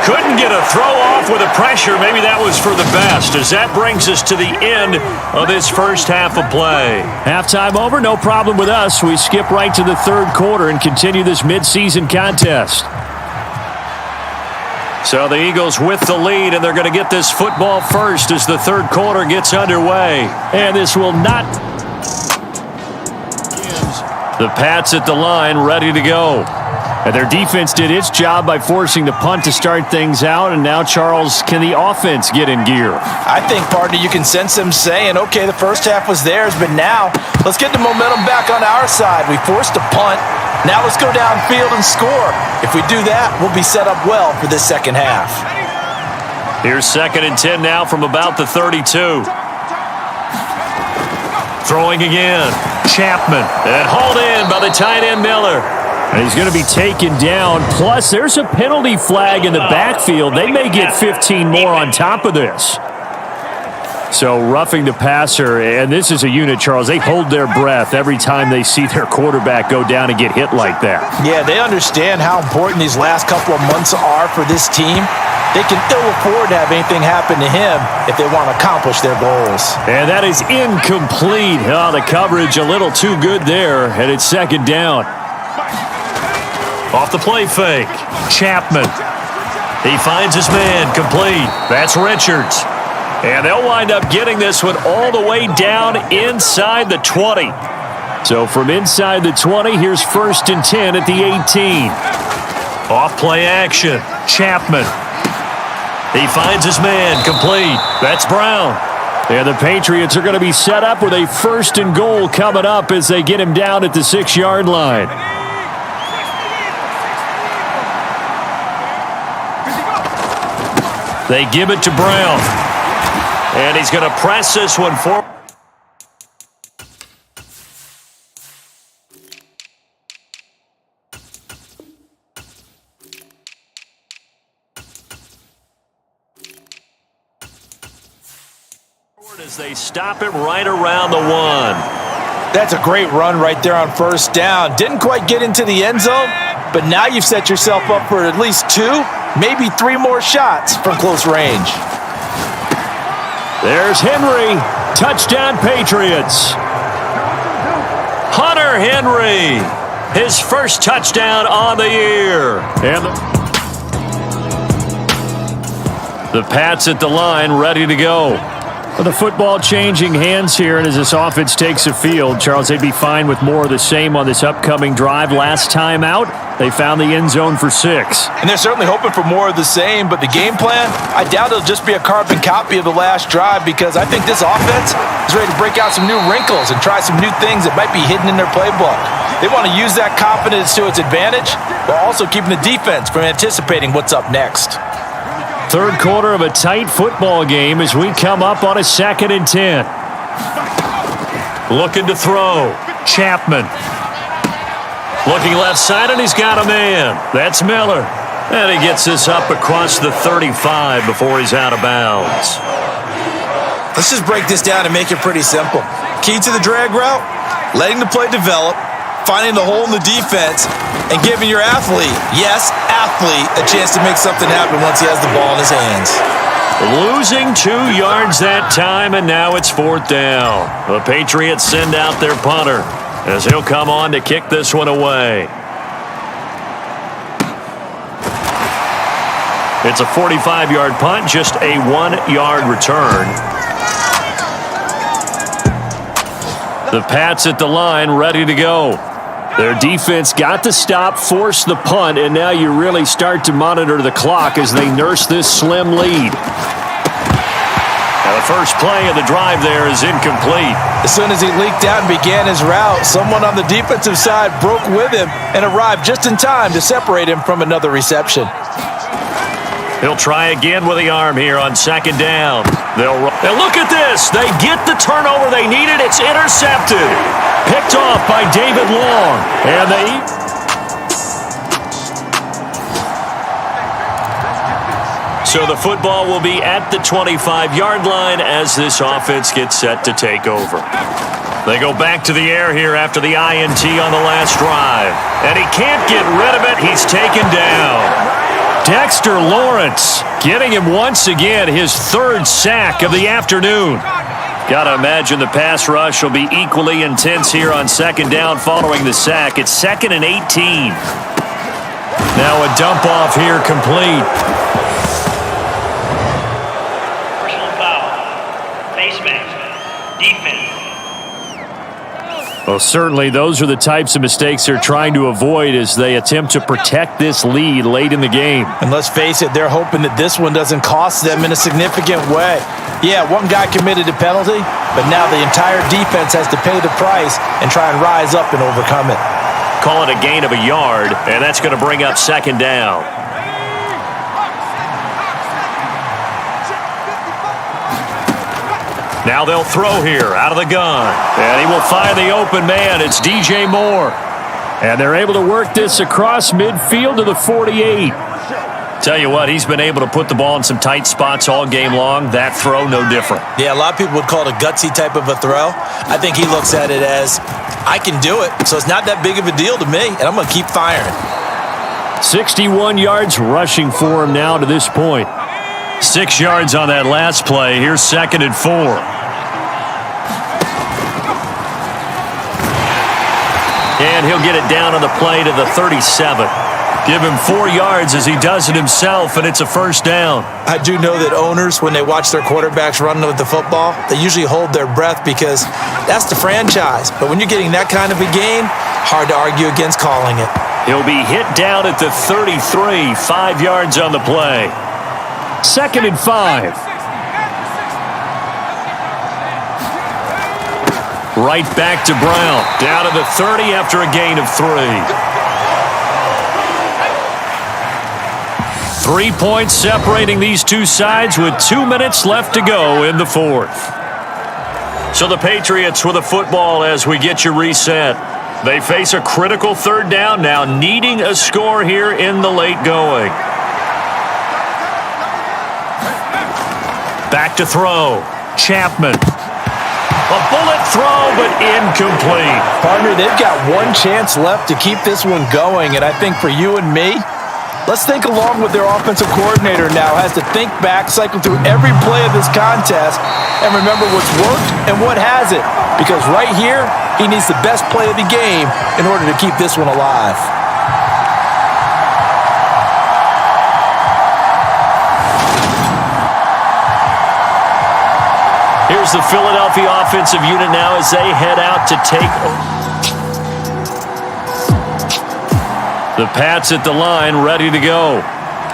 Couldn't get a throw off with the pressure. Maybe that was for the best, as that brings us to the end of this first half of play. Halftime over, no problem with us. We skip right to the third quarter and continue this midseason contest. So the Eagles with the lead, and they're going to get this football first as the third quarter gets underway. And this will not... The Pats at the line, ready to go. And their defense did its job by forcing the punt to start things out. And now, Charles, can the offense get in gear? I think, partner, you can sense them saying, okay, the first half was theirs, but now let's get the momentum back on our side. We forced a punt. Now let's go downfield and score. If we do that, we'll be set up well for this second half. Here's 2nd and 10 now from about the 32. Throwing again. Chapman. And hauled in by the tight end Miller. And he's going to be taken down. Plus, there's a penalty flag in the backfield. They may get 15 more on top of this. So roughing the passer, and this is a unit, Charles. They hold their breath every time they see their quarterback go down and get hit like that. Yeah, they understand how important these last couple of months are for this team. They can ill afford to have anything happen to him if they want to accomplish their goals. And that is incomplete. Oh, the coverage a little too good there, and it's 2nd down. Off the play fake. Chapman. He finds his man. Complete. That's Richards. And they'll wind up getting this one all the way down inside the 20. So from inside the 20, here's 1st and 10 at the 18. Off play action. Chapman. He finds his man. Complete. That's Brown. And the Patriots are going to be set up with a 1st and goal coming up as they get him down at the 6-yard line. They give it to Brown. And he's going to press this one forward. As they stop it right around the 1. That's a great run right there on 1st down. Didn't quite get into the end zone, but now you've set yourself up for at least 2, maybe 3 more shots from close range. There's Henry. Touchdown, Patriots. Hunter Henry. His first touchdown on the year. And the Pats at the line, ready to go. Well, the football changing hands here, and as this offense takes the field, Charles, they'd be fine with more of the same on this upcoming drive. Last time out, they found the end zone for 6. And they're certainly hoping for more of the same, but the game plan, I doubt it'll just be a carbon copy of the last drive, because I think this offense is ready to break out some new wrinkles and try some new things that might be hidden in their playbook. They want to use that confidence to its advantage, while also keeping the defense from anticipating what's up next. Third quarter of a tight football game as we come up on a 2nd and 10. Looking to throw. Chapman. Looking left side, and he's got a man. That's Miller. And he gets this up across the 35 before he's out of bounds. Let's just break this down and make it pretty simple. Key to the drag route, letting the play develop, finding the hole in the defense, and giving your athlete, yes, athlete, a chance to make something happen once he has the ball in his hands. Losing 2 yards that time, and now it's 4th down. The Patriots send out their punter as he'll come on to kick this one away. It's a 45-yard punt, just a 1-yard return. The Pats at the line, ready to go. Their defense got to stop, force the punt, and now you really start to monitor the clock as they nurse this slim lead. Now the first play of the drive there is incomplete. As soon as he leaked out and began his route, someone on the defensive side broke with him and arrived just in time to separate him from another reception. He'll try again with the arm here on 2nd down. Now look at this. They get the turnover they needed. It's intercepted. Picked off by David Long. And so the football will be at the 25-yard line as this offense gets set to take over. They go back to the air here after the INT on the last drive. And he can't get rid of it. He's taken down. Dexter Lawrence getting him once again his third sack of the afternoon. Got to imagine the pass rush will be equally intense here on second down following the sack. It's 2nd and 18. Now a dump off here complete. Personal foul. Face mask. Defense. Well, certainly those are the types of mistakes they're trying to avoid as they attempt to protect this lead late in the game. And let's face it, they're hoping that this one doesn't cost them in a significant way. Yeah, one guy committed a penalty, but now the entire defense has to pay the price and try and rise up and overcome it. Call it a gain of a yard, and that's going to bring up second down. Now they'll throw here out of the gun. And he will find the open man. It's DJ Moore. And they're able to work this across midfield to the 48. Tell you what, he's been able to put the ball in some tight spots all game long. That throw, no different. Yeah, a lot of people would call it a gutsy type of a throw. I think he looks at it as, I can do it, so it's not that big of a deal to me, and I'm going to keep firing. 61 yards rushing for him now to this point. 6 yards on that last play. Here's 2nd and 4. And he'll get it down on the play to the 37. Give him 4 yards as he does it himself, and it's a first down. I do know that owners, when they watch their quarterbacks run with the football, they usually hold their breath because that's the franchise. But when you're getting that kind of a game, hard to argue against calling it. He'll be hit down at the 33, 5 yards on the play. 2nd and 5. Right back to Brown. Down to the 30 after a gain of 3. 3 points separating these two sides with 2 minutes left to go in the fourth. So the Patriots with a football as we get you reset. They face a critical third down now, needing a score here in the late going. Back to throw. Chapman. A bullet throw, but incomplete. Partner, they've got one chance left to keep this one going, and I think for you and me, let's think along with their offensive coordinator now has to think back, cycle through every play of this contest, and remember what's worked and what hasn't. Because right here, he needs the best play of the game in order to keep this one alive. Here's the Philadelphia offensive unit now as they head out to take the Pats at the line, ready to go.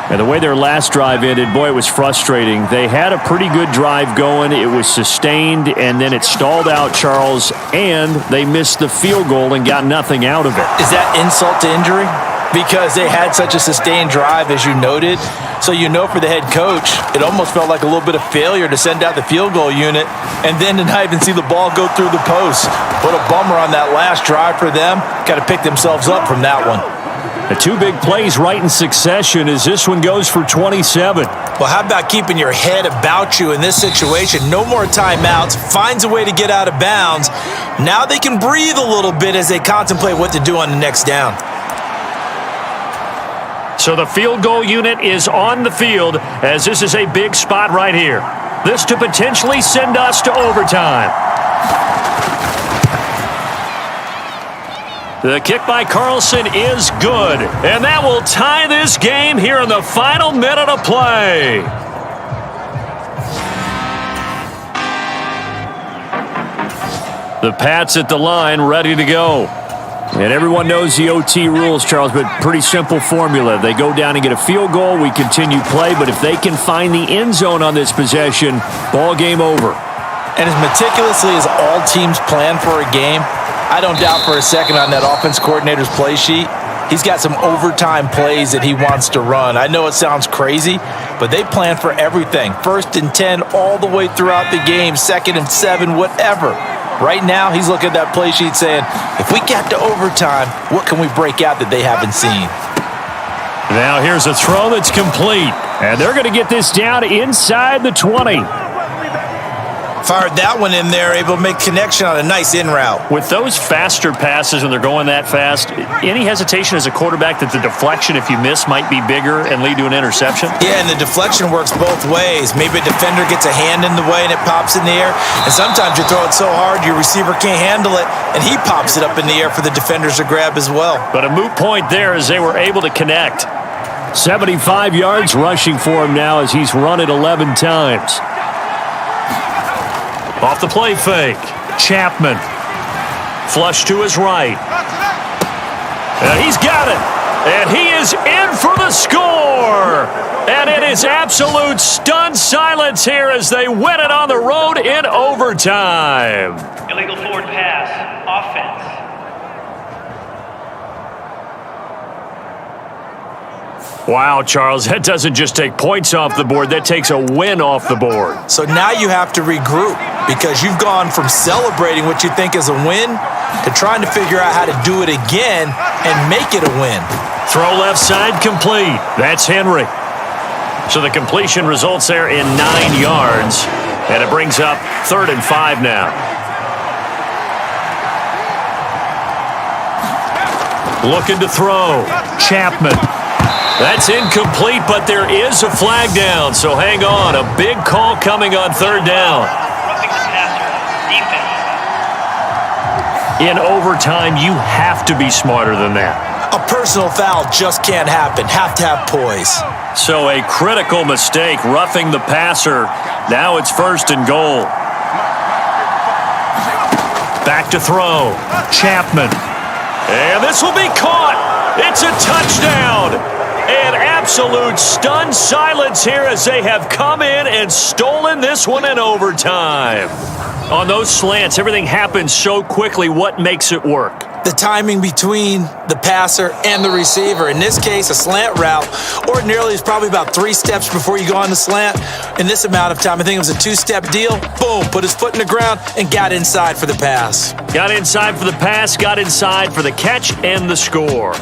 And the way their last drive ended, boy, it was frustrating. They had a pretty good drive going. It was sustained, and then it stalled out, Charles, and they missed the field goal and got nothing out of it. Is that insult to injury? Because they had such a sustained drive, as you noted. So you know for the head coach, it almost felt like a little bit of failure to send out the field goal unit and then to not even see the ball go through the post. What a bummer on that last drive for them. Got to pick themselves up from that one. The 2 big plays right in succession as this one goes for 27. Well, how about keeping your head about you in this situation? No more timeouts. Finds a way to get out of bounds. Now they can breathe a little bit as they contemplate what to do on the next down. So the field goal unit is on the field as this is a big spot right here. This to potentially send us to overtime. The kick by Carlson is good, and that will tie this game here in the final minute of play. The Pats at the line, ready to go. And everyone knows the OT rules, Charles, but pretty simple formula. They go down and get a field goal, we continue play, but if they can find the end zone on this possession, ball game over. And as meticulously as all teams plan for a game, I don't doubt for a second on that offense coordinator's play sheet, he's got some overtime plays that he wants to run. I know it sounds crazy, but they plan for everything. 1st and 10 all the way throughout the game, 2nd and 7, whatever. Right now, he's looking at that play sheet saying, if we get to overtime, what can we break out that they haven't seen? Now here's a throw that's complete. And they're going to get this down inside the 20. Fired that one in there, able to make connection on a nice in route. With those faster passes when they're going that fast, any hesitation as a quarterback that the deflection, if you miss, might be bigger and lead to an interception? Yeah, and the deflection works both ways. Maybe a defender gets a hand in the way and it pops in the air, and sometimes you throw it so hard your receiver can't handle it, and he pops it up in the air for the defenders to grab as well. But a moot point there as they were able to connect. 75 yards rushing for him now as he's run it 11 times. Off the play fake, Chapman. Flush to his right. And he's got it. And he is in for the score. And it is absolute stunned silence here as they win it on the road in overtime. Illegal forward pass, offense. Wow, Charles, that doesn't just take points off the board. That takes a win off the board. So now you have to regroup because you've gone from celebrating what you think is a win to trying to figure out how to do it again and make it a win. Throw left side complete. That's Henry. So the completion results there in 9 yards, and it brings up 3rd and 5 now. Looking to throw. Chapman. That's incomplete, but there is a flag down, so hang on. A big call coming on 3rd down. Roughing the passer, defense. In overtime, you have to be smarter than that. A personal foul just can't happen. Have to have poise. So a critical mistake, roughing the passer. Now it's 1st and goal. Back to throw. Chapman. And this will be caught. It's a touchdown. And absolute stunned silence here as they have come in and stolen this one in overtime. On those slants, everything happens so quickly. What makes it work? The timing between the passer and the receiver. In this case, a slant route ordinarily is probably about 3 steps before you go on the slant. In this amount of time, I think it was a 2-step deal. Boom, put his foot in the ground and got inside for the pass. Got inside for the pass, got inside for the catch and the score.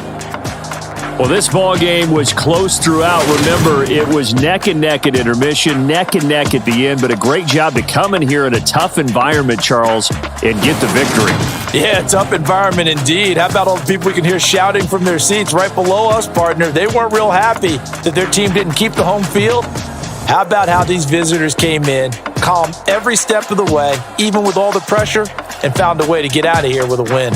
Well, this ball game was close throughout. Remember, it was neck and neck at intermission, neck and neck at the end, but a great job to come in here in a tough environment, Charles, and get the victory. Yeah, tough environment indeed. How about all the people we can hear shouting from their seats right below us, partner? They weren't real happy that their team didn't keep the home field. How about how these visitors came in, calm every step of the way, even with all the pressure, and found a way to get out of here with a win.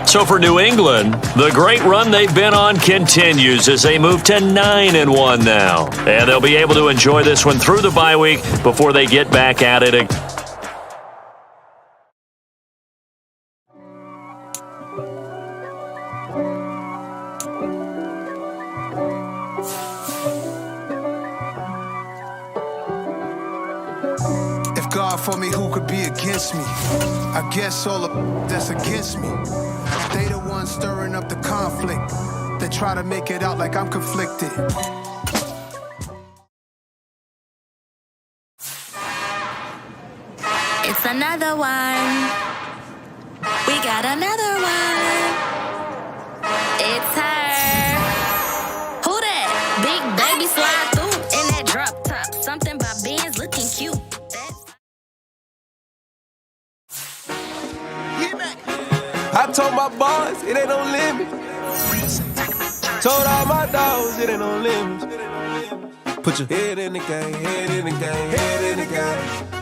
So for New England, the great run they've been on continues as they move to 9-1 now. And they'll be able to enjoy this one through the bye week before they get back at it again. If God for me, who could be against me? I guess all of that's against me. They the ones stirring up the conflict. They try to make it out like I'm conflicted. It's another one. We got another one. It's her. Who that? Big baby slide through in that drop top. Something by Benz looking cute. I told my boys it ain't no limit. Told all my dogs it ain't no limit. Put your head in the game, head in the game, head in the game.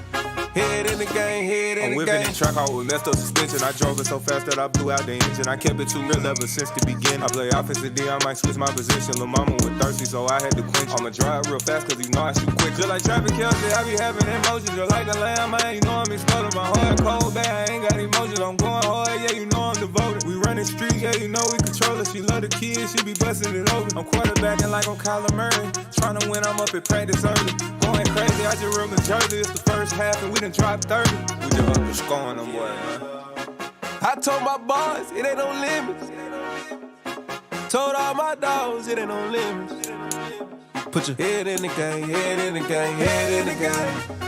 Head in the game, head in the game. I'm whipping that truck out with messed up suspension. I drove it so fast that I blew out the engine. I kept it too real ever since the beginning. I play offensive D, I might switch my position. Lil' mama was thirsty, so I had to quench. I'ma drive real fast, cause you know I shoot quick. Just like traffic Kelsey, I be having emotions. Just like a lamb, man, you know I'm exploding. My heart cold, bad, I ain't got emotions. I'm going hard, yeah, you know I'm devoted. We running streets, yeah, you know we control it. She love the kids, she be busting it over. I'm quarterbacking like I'm Kyler Murray. Trying to win, I'm up at practice early. Going crazy, I just real the jersey. It's the first half, and we done dropped 30. We just up to scoring them, boy, man. I told my boys it ain't no limits. Told all my dogs it ain't no limits. Put your head in the game, head in the game, head in the game.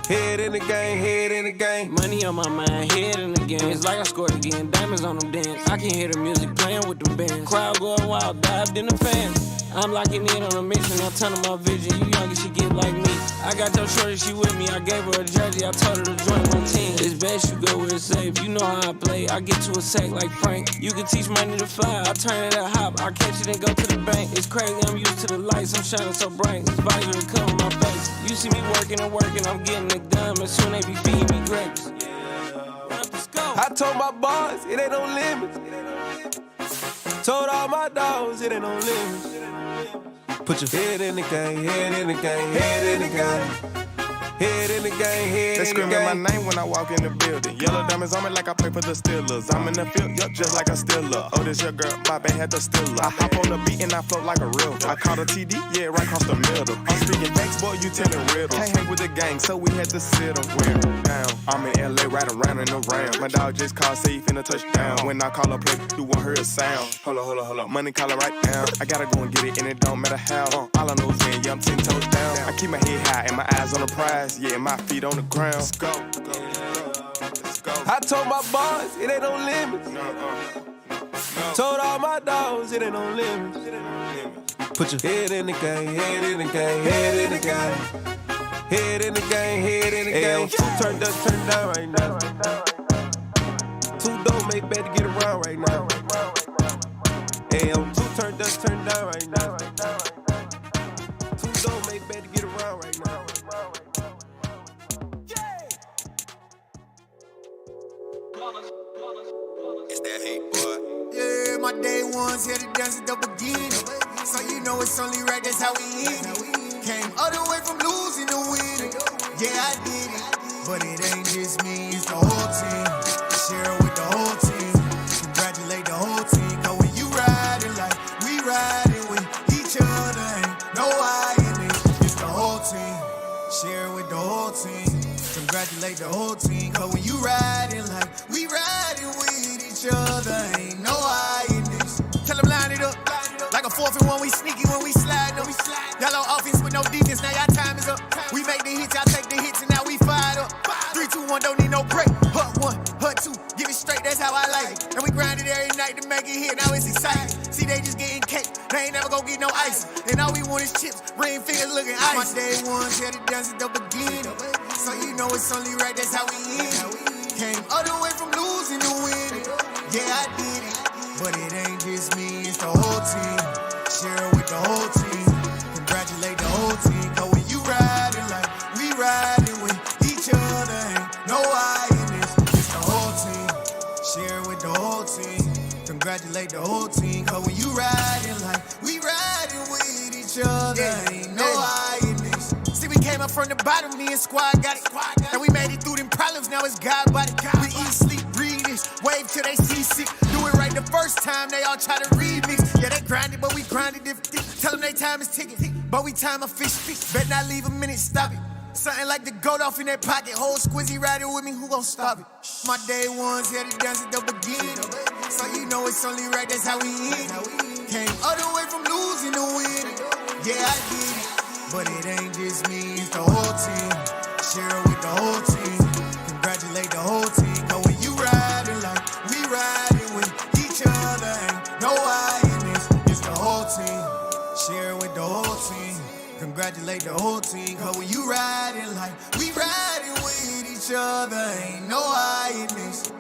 Head in the game, head in the game. Money on my mind, head in the game. It's like I scored again, diamonds on them dance. I can hear the music playing with them bands. Crowd going wild, dived in the fans. I'm locking in on a mission, I'm turning my vision. You young, you should get like me. I got your shorty, she with me. I gave her a jersey, I told her to join my team. It's best you go where it's safe. You know how I play. I get to a sack like Frank. You can teach money to fly. I turn it up hop. I catch it and go to the bank. It's crazy, I'm used to the lights. I'm shining so bright. This visor will cover my face. You see me working and working. I'm getting it done. But soon they be feeding me grapes. I told my boss, it ain't no limits. Told all my dogs, it ain't no limits. Put your head in the game, head in the game, head in the game. Head in the game, head in the game. They screaming my name when I walk in the building. Yellow diamonds on me like I play for the Steelers. I'm in the field, yup, just like a Steeler. Oh, this your girl, my bad had the Steeler. I hop on the beat and I float like a river. I caught a TD, yeah, right across the middle. I'm speaking thanks, boy, you telling riddles. Can't hang with the gang, so we had to sit them down. I'm in LA, right around in the round. My dog just called, say he finna touchdown. When I call a play, you won't hear a sound. Hold up, money calling right now. I gotta go and get it, and it don't matter how. All I know is when, yeah, I'm 10 toes down. I keep my head high and my eyes on the prize. Yeah, and my feet on the ground. Let's go. I told my boss, it ain't no limits. Told all my dogs, it ain't no limits. Put your head in the game, head in the game, head in the game. Head in the game, head in the game. Turn down right now. Two don't make better get around right now. Hey, I'm two turn down right now. Two don't make better get around right now. It's that hate, boy. Yeah, my day ones here to dance at the beginning. So you know it's only right, that's how we end it. Came all the way from losing to winning. Yeah, I did it. But it ain't just me, it's the whole team. Share it with the whole team. Congratulate the whole team. Cause when you riding like we riding with each other, ain't no I in it. It's the whole team. Share it with the whole team. Congratulate the whole team. Cause when you riding like we riding with each other, ain't no I in this. Tell them line it up. Like a 4th and 1, we sneaky when we slide them. Yellow offense with no defense, now y'all time is up. We make the hits, y'all take the hits, and now we fired up. 3, 2, 1, don't need no break. Hut 1, hut 2, give it straight, that's how I like it. And we grind it every night to make it hit, now it's exciting. See, they just getting cake, they ain't never gonna get no ice. And all we want is chips, ring fingers looking ice. My day ones here to dance at the beginning. So you know it's only right, that's how we end it. Came all the way from losing to winning. Yeah, I did it. But it ain't just me, it's the whole team. Share it with the whole team. Congratulate the whole team. Cause when you riding like we riding with each other, ain't no I in this. It's the whole team. Share it with the whole team. Congratulate the whole team. Cause when you riding like we riding with each other, ain't no I in this. See, we came up from the bottom, me and squad got it. And we made it through them problems, now it's God body. We eat, sleep, breathe this. Wave till they see sick. Do it right the first time, they all try to remix. Yeah, they grinded, but we grinded different. Tell them they time is ticking, but we time a fish. Bet not leave a minute, stop it. Something like the goat off in their pocket. Whole squizzy riding with me, who gon' stop it? My day ones here to dance at the beginning. So you know it's only right, that's how we end it. Came all the way from losing to winning. Yeah, I did it. But it ain't just me, it's the whole team. Share it with the whole team. Congratulate the whole team. Cause when you riding like we riding with each other, ain't no I in this. It's the whole team. Share it with the whole team. Congratulate the whole team. Cause when you riding like we riding with each other, ain't no I in this.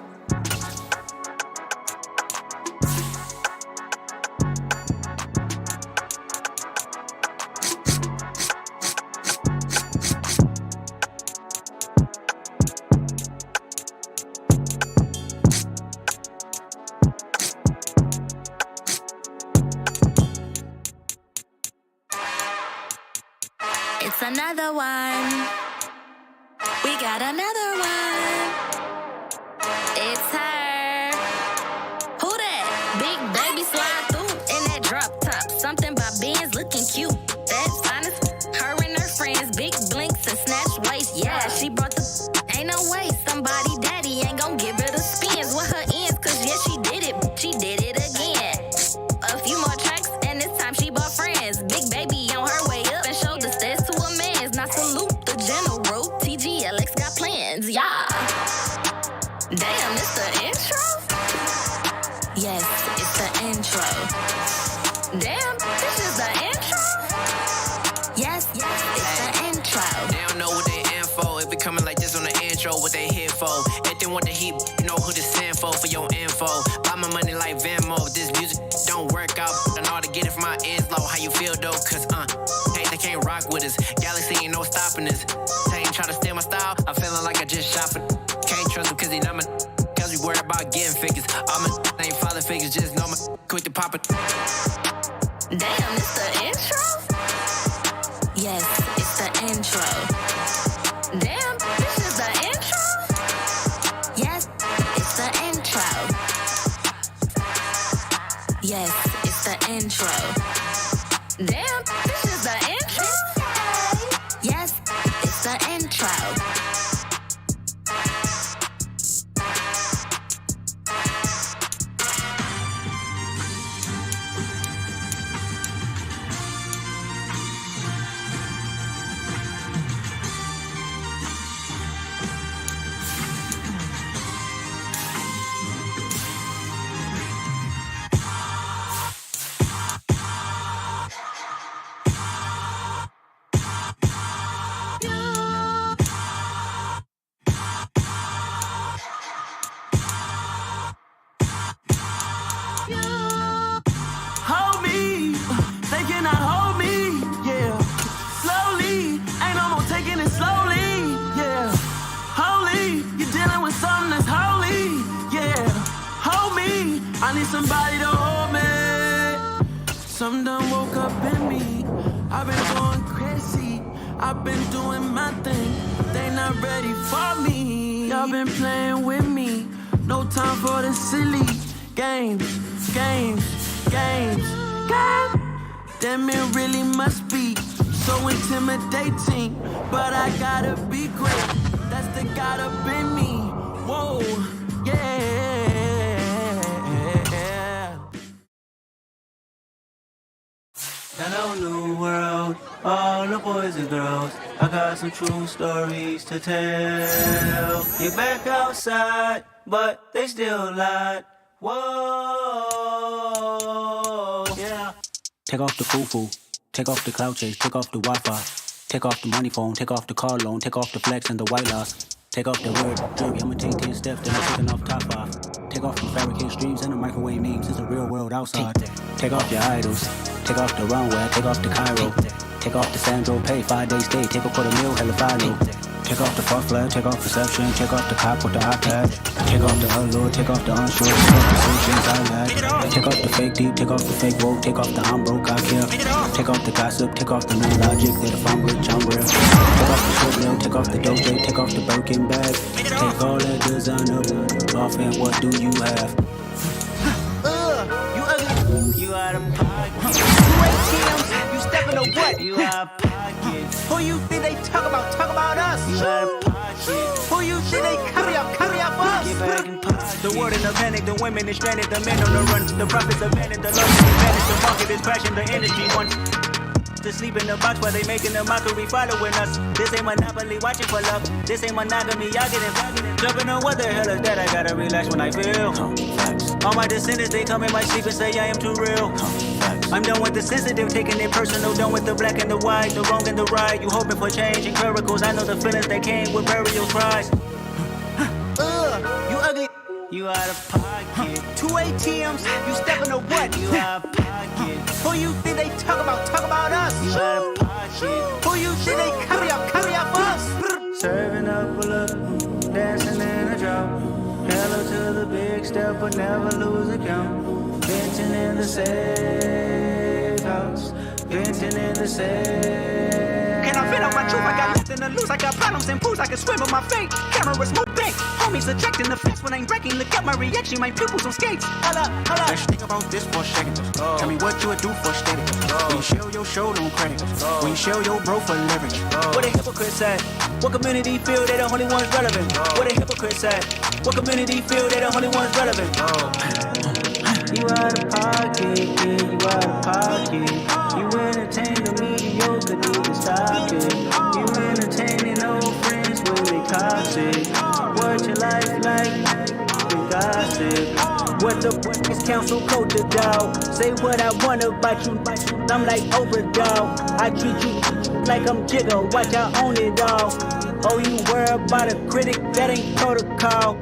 It's another one. We got another one. It's her. Who that? Big baby slide through in that drop top. Something by Benz looking cute. That's honest. Her and her friends, big blinks and snatch waist. Yeah, she brought the. Ain't no way somebody daddy ain't gon' give her the spins with her ends. Cause yeah, she did it. She did it again. A few more tracks and this time she bought friends. Big baby on her way up and showed the stairs to a man's. Now salute the general. TGLX got plans, yeah. Damn, it's the intro? Yes, it's the intro. Damn, this is the intro? Yes, it's the intro. intro, what they here for. If they want the heat, you know who to send for your info. Buy my money like Venmo, this music don't work out. I know how to get it from my ends low. How you feel though? Cause hey, they can't rock with us. Galaxy ain't no stopping us. They ain't trying to steal my style. I'm feeling like I just shot for. Can't trust him cause he not my. Cause we worried about getting figures. All my ain't father figures, just know my quick to pop it. Damn, it's the intro? Yes, it's the intro. Damn, this is the intro? Yes, it's the intro. Yes, it's the intro. Damn, this is the intro? Yes, it's the intro. Hold me, they cannot hold me, yeah. Slowly, ain't no more taking it slowly, yeah. Holy, you're dealing with something that's holy, yeah. Hold me, I need somebody to hold me. Something done woke up in me. I've been going crazy, I've been doing my thing. They not ready for me. Y'all been playing with me. No time for the silly games. Damn, it really must be so intimidating. But I gotta be great. That's the God up in me. Whoa, yeah. Hello, new world, all the boys and girls. I got some true stories to tell. You're back outside, but they still lied. Whoa, yeah. Take off the foo-foo, take off the cloud chase, take off the Wi-Fi, take off the money phone, take off the car loan, take off the flex and the white loss. Take off the word jury, I'ma take 10 steps, then I'm taking off top 5. Take off the fabricate streams and the microwave memes, it's a real world outside. Take off your idols, take off the runway, take off the Cairo. Take off the Sandro pay, 5-day stay, take a $250,000, hella follow. Take off the fuck flag, take off perception, take off the cop with the iPad. Take off the allure, take off the unsure, take off the solutions I lack. Take off the fake deep, take off the fake woke, take off the I'm broke, I care. Take off the gossip, take off the new logic, that if I'm rich, I'm real. Take off the short nail, take off the doje, take off the Birkin bag. Take all that designer off and what do you have? You ugly. You out of pocket. You ATMs, you stepping on what? You out of pocket. Who you think they talk about us? You out of pocket. Who you think they carry up us? Get back in pocket. The world in a panic, the women is stranded, the men on the run. The profits are vanished, the love is vanished, the market is crashing, the industry wants to sleep in the box while they making a mockery following us. This ain't Monopoly, watching for love. This ain't monogamy, y'all getting jumping on what the hell is that? I gotta relax when I feel. All my descendants, they come in my sleep and say I am too real. I'm done with the sensitive, taking it personal. Done with the black and the white, the wrong and the right. You hoping for change and miracles. I know the feelings that came with burial cries. You ugly. You out of pocket. 2 ATMs, you stepping on what? You out of pocket. Who you think they talk about us? You out of pocket. Who you think they carry up us? Serving up a look, dancing in a drop. Hello to the big step, but never lose a count. Venting in the safe house. Venting in the safe. Can I fit out my truth? I got nothing to lose. I got problems and pools. I can swim with my fate. Cameras move big. Homies ejecting the fence when I'm breaking. Look at my reaction. My pupils on skates. Holla. Let's think about this for a second. Tell me what you would do for steady. When you show your show, don't credit. When you show your bro for leverage. What a hypocrite said. What community feel they the only ones relevant? What a hypocrite said. What community feel they the only ones relevant? You out of pocket, yeah, you out of pocket. You entertain the mediocre, need to stop it. You entertaining old friends when they toxic. What your life like, the gossip. What the is council code the dog? Say what I want about you. I'm like overdog. I treat you like I'm Jigga. Watch I own it all. Oh, you worry about a critic, that ain't protocol.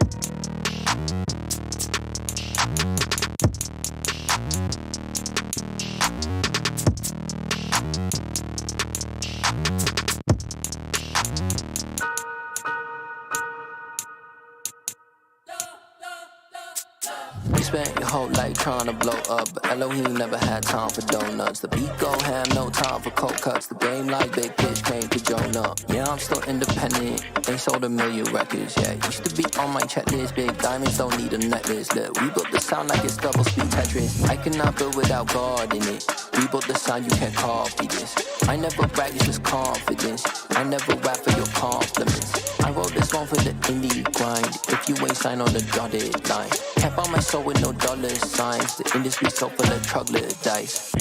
You spent your whole life trying to blow up, but Elohim never had time for donuts. The beat gon' have no time for cold cuts. The game like Big Pitch came to Jonah. Yeah, I'm still independent, ain't sold a million records yet. Used to be on my checklist, big diamonds don't need a necklace. Look, we built the sound like it's double speed Tetris. I cannot build without God in it. We built the sound, you can't copy this. I never brag, it's just confidence. I never rap for your compliments. I wrote this one for the indie grind. If you ain't signed on the dotted line, can't buy my soul with no dollar signs. The industry so full of troglodytes.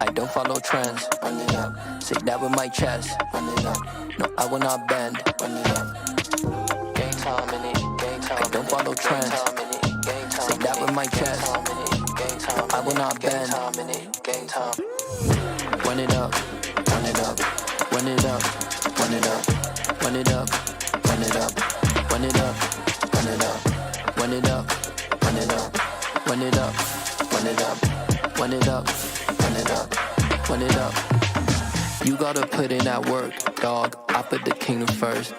I don't follow trends. Run it up. Say that with my chest. Run it up. No, I will not bend. Run it up. Game time in it. Game time. I don't follow trends. Say that with my chest. I will not bend. Game time. Run it up. Run it up. Run it up. Run it up. Run it up, run it up, run it up, run it up, run it up, run it up, run it up, run it up, run it up, run it up, run it up. You gotta put in that work, dog. I put the kingdom first.